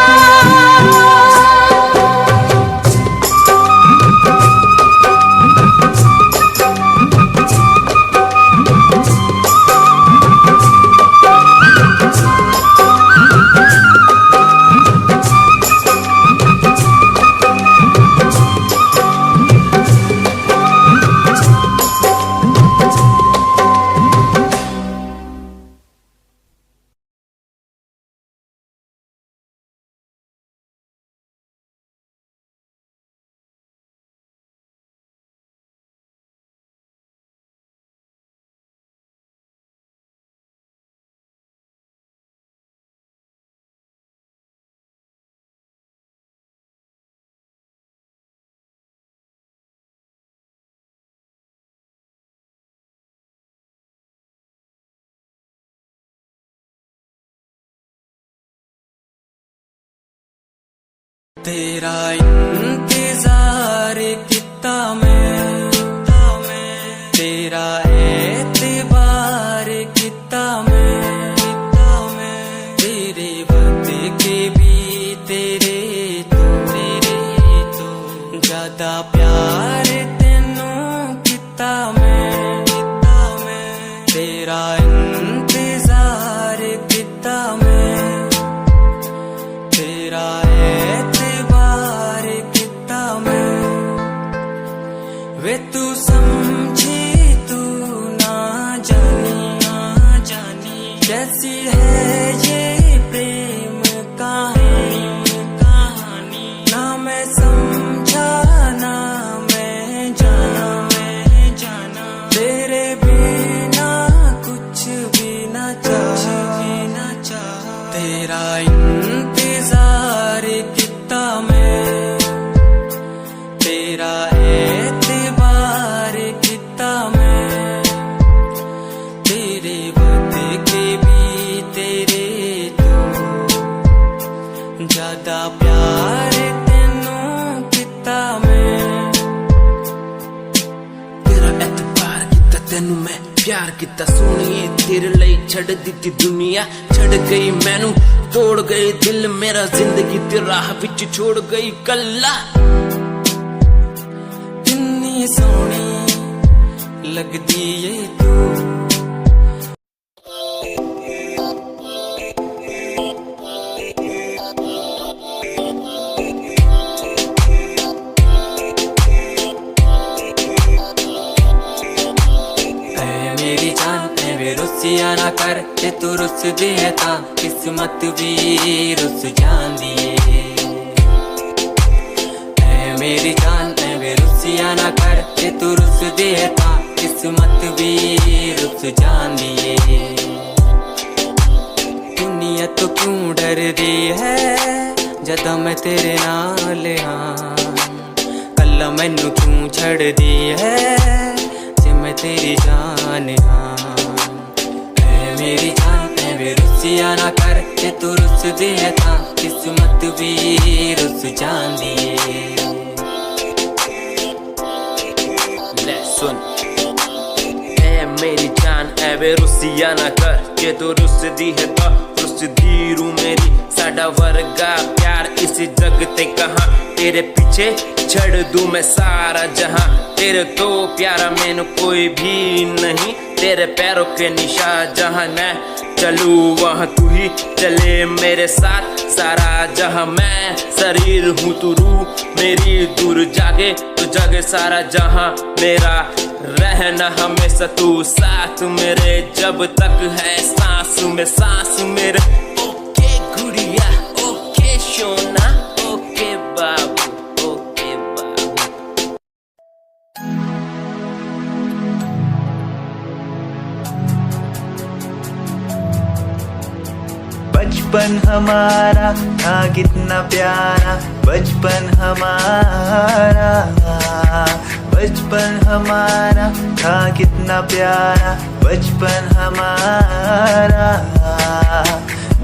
तेरा इंतजार कितना मैं, तेरा एतबार कितना मैं, तेरे वक्त के भी तेरे तो ज्यादा प्यार तेनू कितना मैं, तेरा इंतजार कितना मैं, तेरा वे तू समझी तू ना जानी कैसी है ये प्रेम कहानी, ना मैं समझा ना मैं जाना, तेरे बिना कुछ भी ना चाह, तेरा इंतजार कितना मैं, तेरा एतबार कितना मैं, तेरे वक्त के भी तेरे तो ज्यादा प्यार तेनू कितना मैं, तेरा एतबार किता तेनू मैं प्यार किता सोनिए, तेरे ਲਈ ਛੱਡ ਦਿੱਤੀ दुनिया, ਛੱਡ गई मैनू तोड़ गई दिल मेरा, जिंदगी ते राह विच छोड़ गई कल्ला। कितनी सोहनी लगदी ए तू, मेरी जान वे रुसिया ना कर, ते तू रुस दे तां किस्मत भी रुस जांदी ऐ मेरी जान वे रुसिया ना कर, ते तू रुस दे तां किस्मत भी रुस जांदी दुनिया तो क्यों डर दी है जदा मैं तेरे नाल हां, कल्ला मैनू क्यों छड़ दी है जे मैं तेरी जान हां, ऐ मेरी जान वे रुसिया ना कर, ते तू रुस दे तां किस्मत भी रुस जांदी ले सुन ऐ मेरी जान ऐ वे रुसिया ना कर, जे तू रुस दी है तां रुस दी रू मेरी, साडा वर्गा प्यार इस जग ते कहां, तेरे पीछे छड़ दूं मैं सारा जहां, तेरे तो प्यारा मैनू कोई भी नहीं, तेरे पैरों के निशान, जहाँ मैं चलूँ वहाँ तू ही चले मेरे साथ, सारा जहाँ मैं शरीर हूँ तू रूह मेरी, दूर जागे तू जगे सारा जहाँ मेरा, रहना हमेशा तू साथ मेरे, जब तक है सांस में सांस मेरे। ओके गुड़िया, ओके सोना, ओके बाबू, ओके बाबू। बचपन हमारा था कितना प्यारा, बचपन हमारा, बचपन हमारा था कितना प्यारा, बचपन हमारा।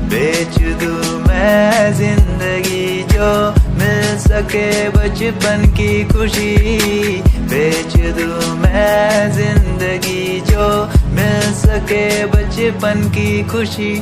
बेच दूं मैं जिंदगी जो मिल सके बचपन की खुशी, बेच दूं मैं जिंदगी जो मिल सके बचपन की खुशी।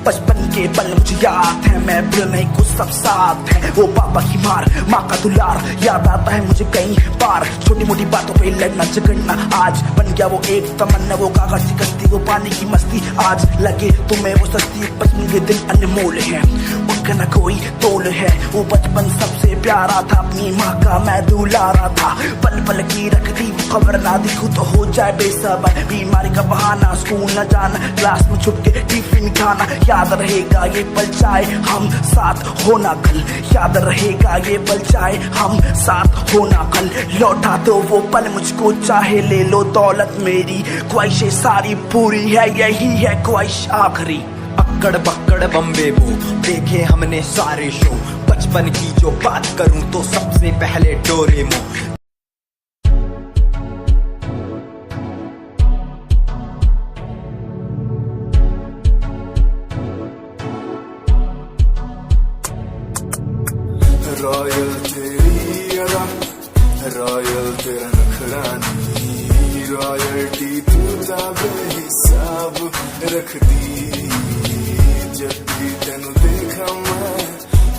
बचपन के पल मुझे याद है, मैं भूल नहीं कुछ सब साथ है, वो पापा की मार, माँ का दुलार याद आता है मुझे कई बार, छोटी मोटी बातों पे लड़ना झगड़ना आज बन गया वो एक तमन्ना, वो कागज की कश्ती, वो पानी की मस्ती, आज लगे तुम्हें वो सस्ती, बचपन के दिन अनमोल है, उनका न कोई तोल है, वो बचपन सबसे प्यारा था, अपनी माँ का मैं दुलारा था, पल पल की रखती खबर ना दिखूं तो हो जाए बेसबर, बीमारी का बहाना, स्कूल न जाना, क्लास में छुप के टिफिन खाना, याद रहेगा ये पल चाहे हम साथ होना कल, याद रहेगा ये पल चाहे हम साथ होना कल, लौटा दो वो पल मुझको चाहे ले लो दौलत मेरी, ख्वाहिशें सारी पूरी है, यही है ख्वाहिश आखिरी। अक्कड़ बक्कड़ बम्बे वो देखे हमने सारे शो, बचपन की जो बात करूं तो सबसे पहले डोरेमोन। रॉयल तेरी अदा, रॉयल तेरा नखरानी, रॉयल्टी तू बेहिसाब रख दी, जब भी तेनू देखा मैं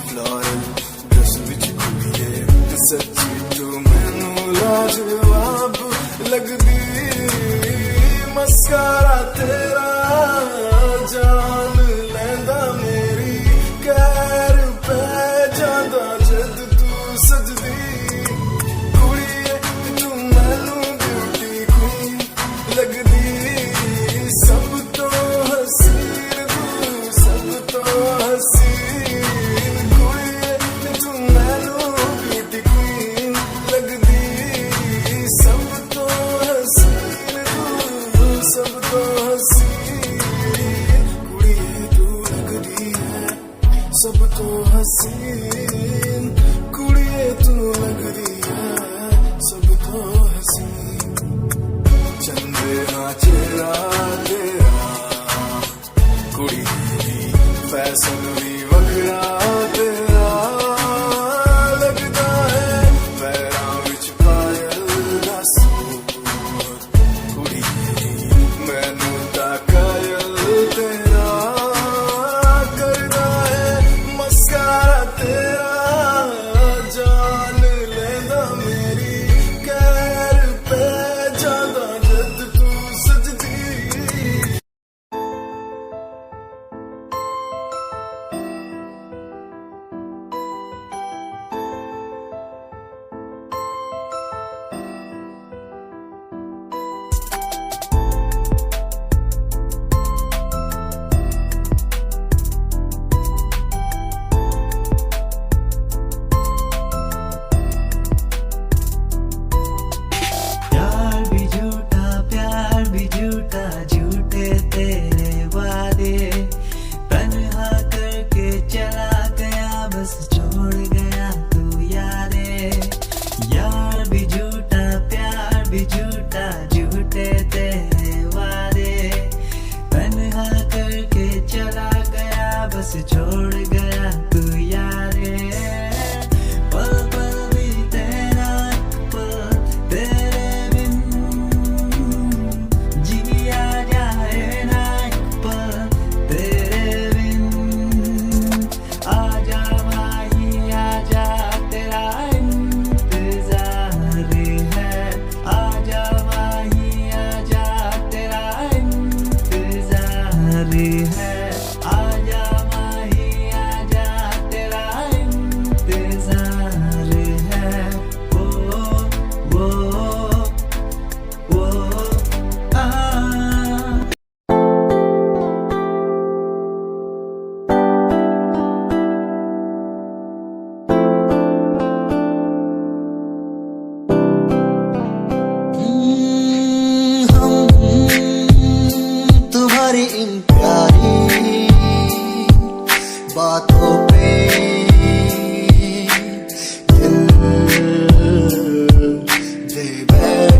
फ्लोरल ड्रेस विच कुड़िए, सच्ची तू मैनू लाजवाब लगदी, मस्कारा तेरा जान लैंदा मेरी, कैर पे जादा जद तू सजदी, कुड़िए तू मैनू ब्यूटी क्वीन लगदी, सब तो हसीन तू सब तो हसीन, कुड़िए तू मैनू ब्यूटी क्वीन लगदी, सब तो हसीन तू सब तो हसीन, कुड़िए तू लगदी है सब तो हसीन, कुड़िए तू लगदी है सब तो हसीन, चंद्रमा चेहरा तेरा, कुड़ी तेरी फैशन भी वखरा तेरा, लगदा है पैरां विच पायल दा सूट, कुड़ी तेरी मैनू तां कायल तेरा, करदा है मस्कारा तेरा, जान लेंदा मेरी, कैर पे जादा जद तू सजदी। प्यार भी झूठा, झूठे तेरे वादे, तन्हा करके चला गया बस छोड़ गया तू यादें, यार भी झूठा प्यार भी झूठा, झूठे तेरे वादे, तन्हा करके चला गया बस छोड़ गया तू यादें, पल पल भी तेरा पल तेरे बिन जिया जाए ना पल तेरे बिन, आजा भाई आजा तेरा इंतजार है, आजा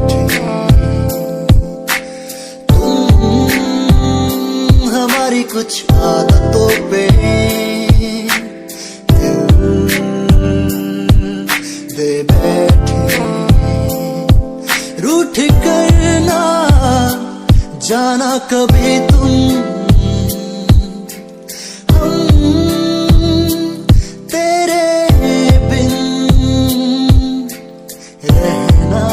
बैठे हमारी कुछ आदतों पे दे बैठे रूठ करना जाना कभी तुम हम तेरे बिन रहना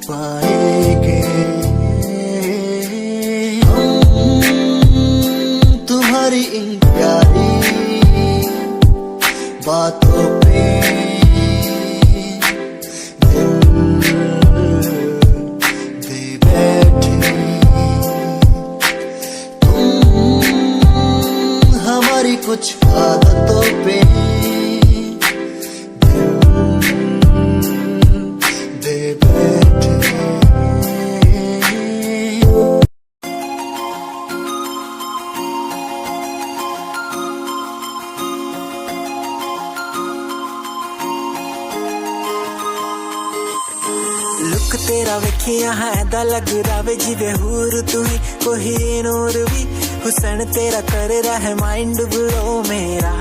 पाएंगे तुम्हारी इन प्यारी बातों पे दिल दे बैठे तुम हमारी कुछ आदतों पे दिल दे बैठे लुक तेरा वेखिया है दा लग रावे जिवे हूर तू ही कोई नूर भी हुसन तेरा कर रहा है माइंड ब्लो मेरा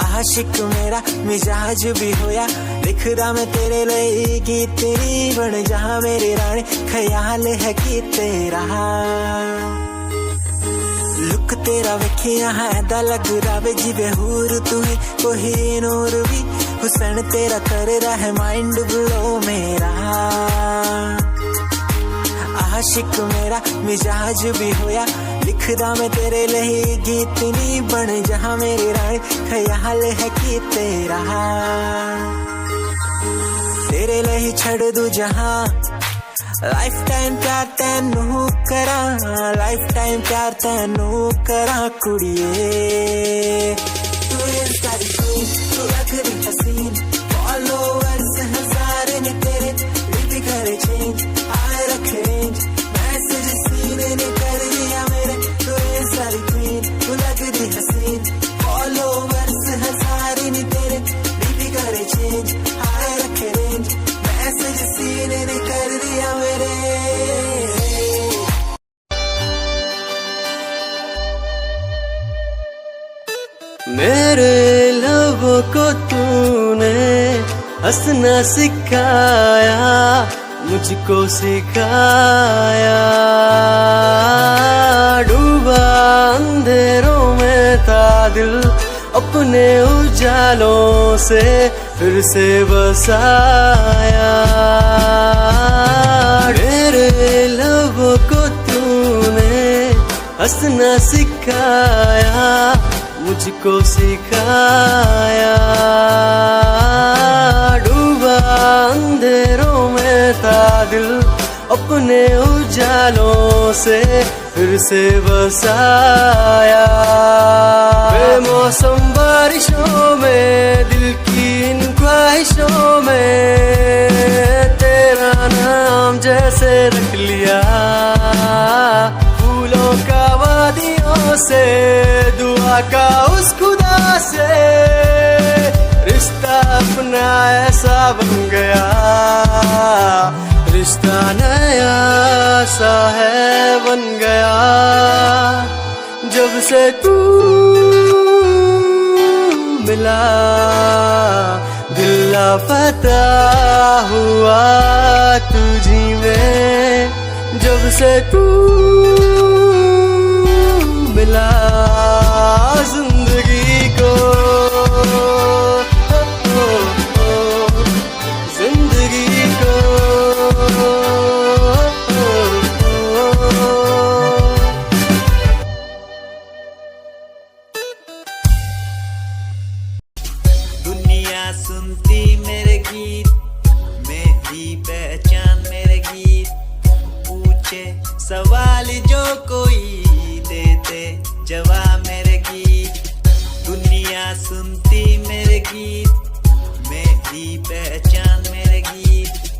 आशिक मेरा मिजाज भी होया लिख रहा मैं तेरे लिए गीत तेरी बन जहा मेरी रानी ख्याल है कि तेरा लुक तेरा वेखिया है दा लग रावे जिवे हूर तू ही कोई नूर भी हुसन तेरा कर रहा है माइंड ब्लो मेरा आशिक मेरा मिजाज भी होया लिख रहा मैं तेरे लिए गीत नी बन जहा मेरी रानी ख्याल है कि तेरा तेरे लिए छड़ दू जहा लाइफ टाइम प्यार तेनू करा लाइफ टाइम प्यार तेनू करा कुड़िए तू सारी तू रख दी हसीन फॉलोअर्स हजार ने तेरे लिख करे चेंज आए रखे रेंज मैसेज सीन ने कर दिया मेरे तू सारी क्वीन तू लग दी हसीन फॉलोअर्स हजार ने तेरे लिख करे चेंज आए रखे रेंज मैसेज सीन ने कर दिया मेरे मेरे लबों को तूने हंसना सिखाया मुझको सिखाया डूबा अंधेरों में था दिल अपने उजालों से फिर से बसाया मेरे लबों को तूने हंसना सिखाया मुझको सिखाया डूबा अंधेरों में था दिल अपने उजालों से फिर से बसाया बेमौसम बारिशों में दिल की इन ख्वाहिशों में तेरा नाम जैसे रख लिया फूलों का वादियों से दुआ का उस खुदा से रिश्ता अपना ऐसा बन गया रिश्ता नया सा है बन गया जब से तू मिला दिल लापता हुआ तुझी में जब से तू मिला जिंदगी को जिंदगी को दुनिया सुनती मेरे गीत मेरी पहचान मेरे गीत पूछे सवाल जो कोई देते जवाब मेरे गीत दुनिया सुनती मेरे गीत मेरी पहचान मेरे गीत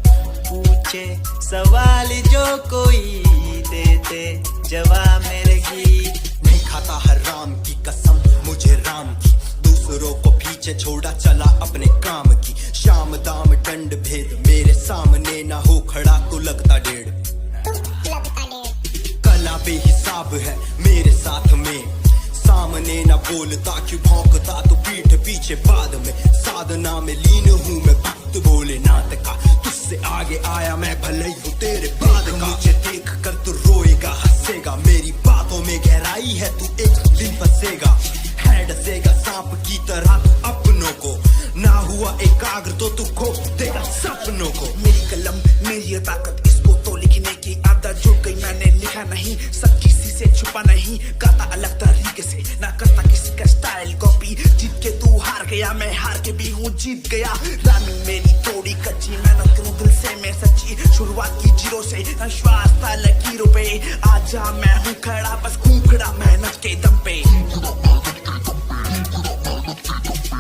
पूछे सवाल जो कोई देते जवाब मेरे गीत नहीं खाता हर राम की कसम मुझे राम की दूसरों दूसरों को पीछे छोड़ा चला अपने काम की। शाम दाम दंड भेद मेरे सामने ना हो खड़ा तो लगता डेढ़। कला बेहिसाब है मेरे साथ में, सामने ना बोलता क्यों भौंकता तो पीठ पीछे बाद में। साधना में लीन हूँ मैं भक्त भोलेनाथ का, तुझसे आगे आया मैं भले ही हूँ तेरे बाद का। मुझे देख कर तू रोएगा हंसेगा, मेरी बातों में गहराई है तू एक दिन फंसेगा। है डसेगा सांप की तरह तू अपनों को, ना हुआ एकाग्र तो तू खो देगा सपनों को। मेरी कलम मेरी ताकत, इसको तो लिखने की आदत जुड़ गई। मैंने लिखा नहीं सब किसी से छुपा नहीं, गाता अलग तरीके से ना करता किसी का स्टाइल कॉपी। जीत के तू हार गया मैं हार के भी हूँ जीत गया। रानी मेरी थोड़ी कच्ची, मेहनत करूँ दिल से मैं सच्ची। शुरुआत की जीरो से विश्वास था लकीरों पे, आजा मैं हूँ खड़ा बस खून खड़ा मेहनत के दम पे।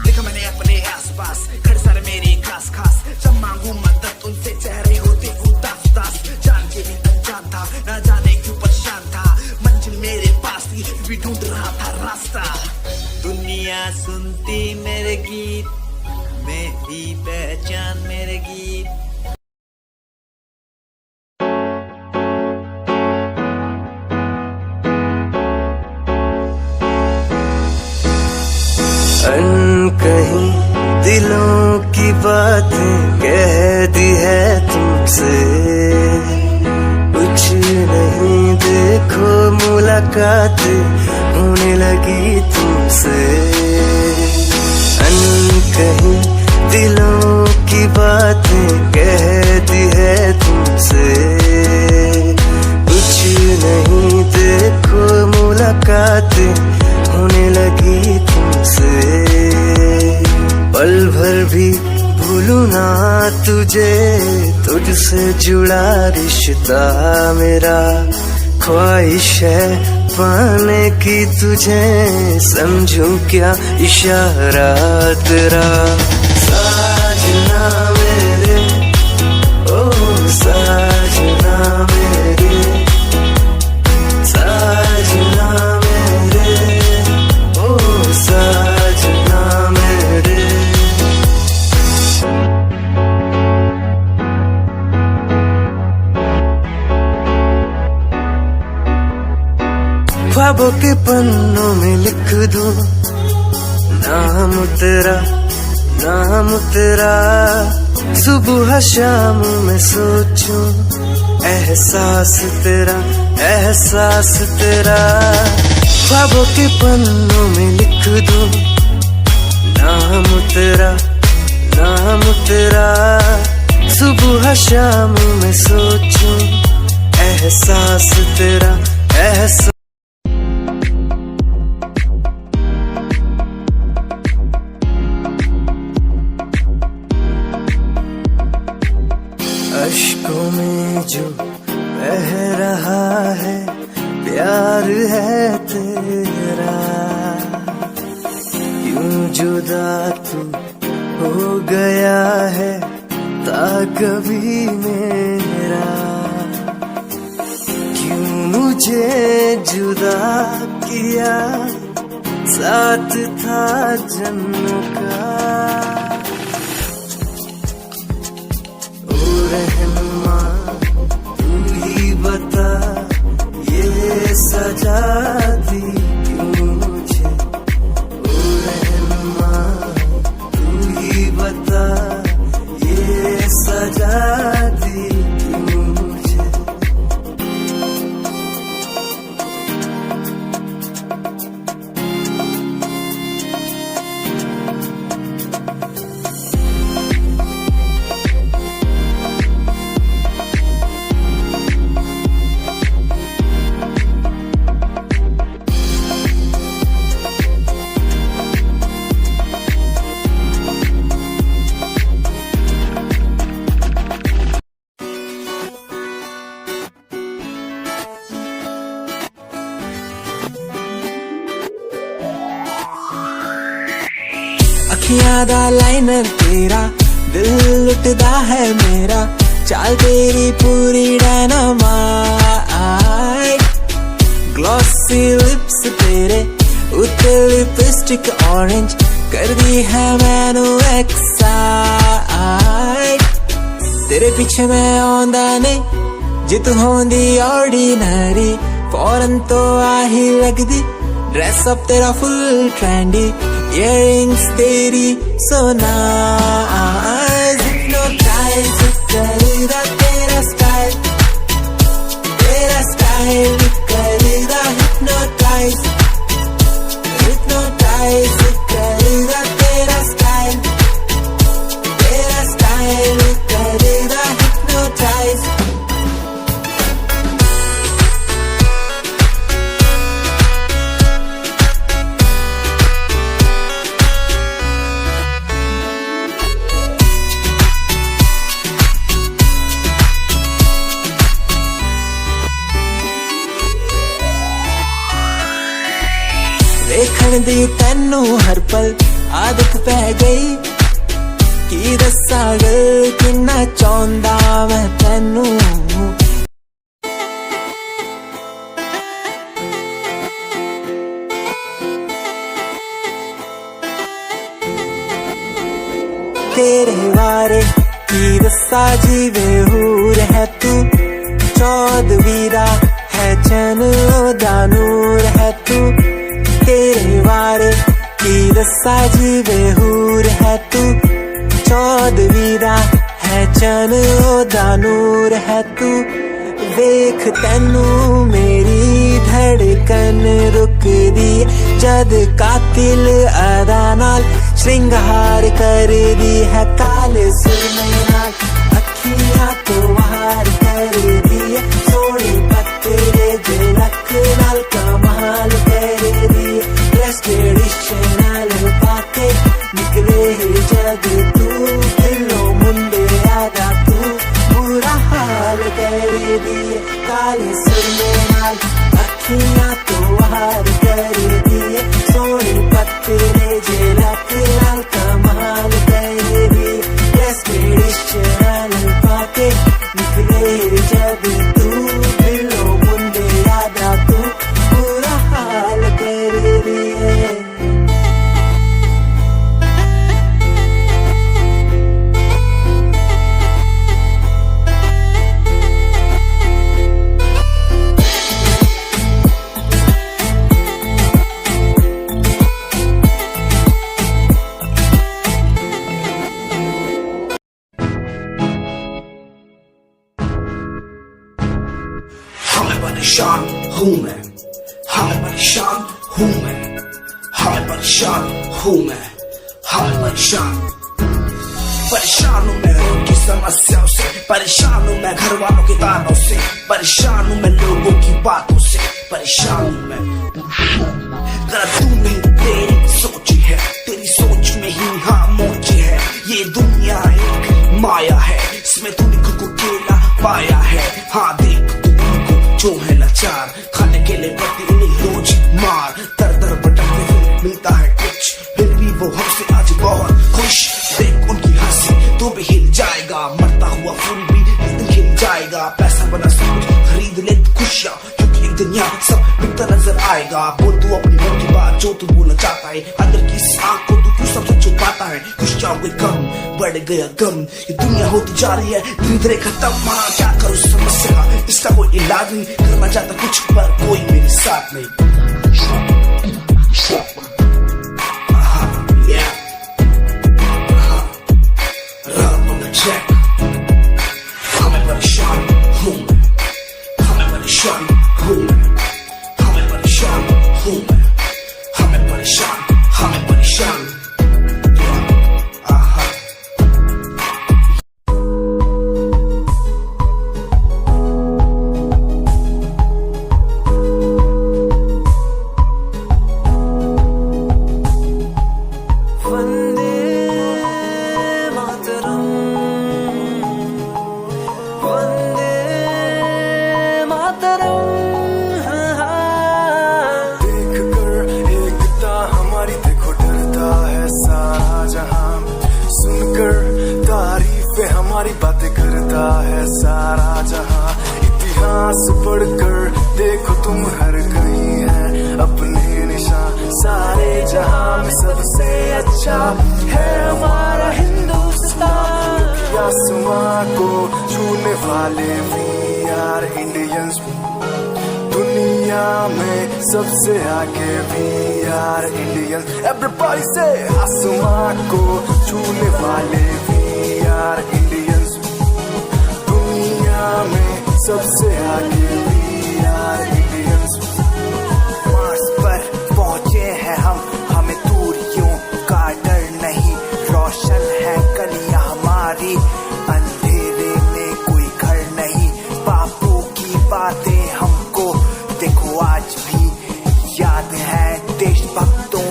देखा मैंने अपने आसपास खड़े सारे मेरे खास खास, जब मांगू मदद उनसे चेहरे होते उदास उदास। जान के भी अनजान था ना जाने क्यों परेशान था, मंजिल मेरे पास थी भी ढूंढ रहा था रास्ता। दुनिया सुनती मेरे गीत, मेरी पहचान मेरे गीत। कहीं दिलों की बातें कह दी है तुमसे, कुछ नहीं देखो मुलाकात होने लगी तुमसे। कहीं दिलों की बातें कह दी है तुमसे, कुछ नहीं देखो मुलाकात होने लगी तुमसे। पल भर भी भूलूं ना तुझे, तुझसे जुड़ा रिश्ता मेरा। ख्वाहिश है पाने की तुझे, समझूं क्या इशारा तेरा। साजना मेरे ओ साजना मेरे, साजना मेरे ओ साजना मेरे। ख्वाबों के पन्नों में लिख दूं नाम तेरा, नाम तेरा। सुबह शाम में सोचूं एहसास तेरा, एहसास तेरा। ख्वाबों के पन्नों में लिख दूं नाम तेरा, नाम तेरा। सुबह शाम में सोचूं एहसास तेरा, एहसास। अश्कों में जो बह रहा है प्यार है तेरा, यूं जुदा तू हो गया है ता कभी मेरा। क्यों मुझे जुदा किया, साथ था जन्मों का। रहनुमा तू ही बता, ये सजा दी क्यों मुझे। ओ रहनुमा तू ही बता, ये सजा दी क्यों मुझे। अखियां दा लाइनर तेरा, दिल लुटदा है मेरा। चाल तेरी पूरी डायनामाइट, ग्लॉसी लिप्स तेरे उत्ते लिपस्टिक ऑरेंज। कर दी है मैनू एक्साइट तेरे पीछे मैं आंदा नहीं जे तू होंदी ऑर्डिनरी फौरन तो आही लगदी ड्रेस अप तेरा फुल ट्रेंडी इयररिंग्स तेरी so nice hypnotize करदा तेरा स्टाइल करदा hypnotize करदा तेरा स्टाइल करदा hypnotize देखण दी तैनू हर पल आदत पै गई की दस्सां गल किन्ना चाहुंदा मैं तैनू तेरे बारे की दस्सां जीवे हूर है तू चौदवीरा है चैन ओदा नूर है तू तेरे बारे की दस्सा जीवे हूर है तू चौदवीरा है चन ओदा नूर है तू वेख तैनू मेरी धड़कन रुकदी जद कातिल अदा नाल श्रृंगार कर दी है काले सुरमे नाल अखियां तो वार कर दी है सोनी पत्ते झलक नाल कमाल कर दी ट्रेडिशनल पाके निकले जग तू दिलों मुंडे आदा तू बुरा हाल कर दी काले सुरमे नाल अखियां तो वार कर दी सोनी पत्ते झलक नाल कमाल कर दी ट्रेडिशनल पाके निकले जग तू दिलों मुंडे आदा तू बुरा हाल कर दी परेशान हूँ मैं परेशान हूँ मैं परेशान हूँ मैं परेशान हूँ मैं उनकी समस्याओं से परेशान हूँ मैं घर वालों के तानों से परेशान हूँ मैं लोगों की बातों से परेशान हूँ मैं गलत तू नहीं तेरी सोच है तेरी सोच में ही हाँ मोची है ये दुनिया एक माया है इसमें तूने खुद को अकेला पाया है हाँ देख जो है लाचार खाने के लिए पड़ती उन्हें रोज मार दर दर भटकते हुए मिलता है कुछ फिर भी वो हमसे आज बहुत खुश देख उनकी हंसी तो भी हिल जाएगा मरता हुआ फूल भी एक दिन खिल जाएगा पैसा बना सब कुछ खरीद ले खुशियाँ क्योंकि एक दिन यहाँ सब बिकता नजर आएगा बोल तू अपनी मन की बात जो तू बोलना चाहता है अंदर की इस आँख को तू क्यों सबसे छुपाता है खुशियाँ हुई कम बढ़ गया गम ये दुनिया होती जा रही है धीरे धीरे खत्म हाँ क्या करूँ समस्या का इसका कोई इलाज नहीं करना चाहता कुछ पर कोई मेरे साथ नहीं परेशान हूँ मैं परेशान हूँ सारा जहां इतिहास पढ़कर देखो तुम हर कहीं है अपने निशां सारे जहां में सबसे अच्छा है हमारा हिंदुस्तान आसमां को छूने वाले भी यार इंडियंस दुनिया में सबसे आगे भी यार इंडियंस एवरीबॉडी से आसमां को छूने वाले भी यार इंडियंस दुनिया में सबसे आगे भी यार इंडियंस मार्स पर पहुंचे हैं हम हमें दूरियों का डर नहीं रोशन है कलियां हमारी अंधेरे में कोई घर नहीं बापू की बातें हमको देखो आज भी याद है देशभक्तों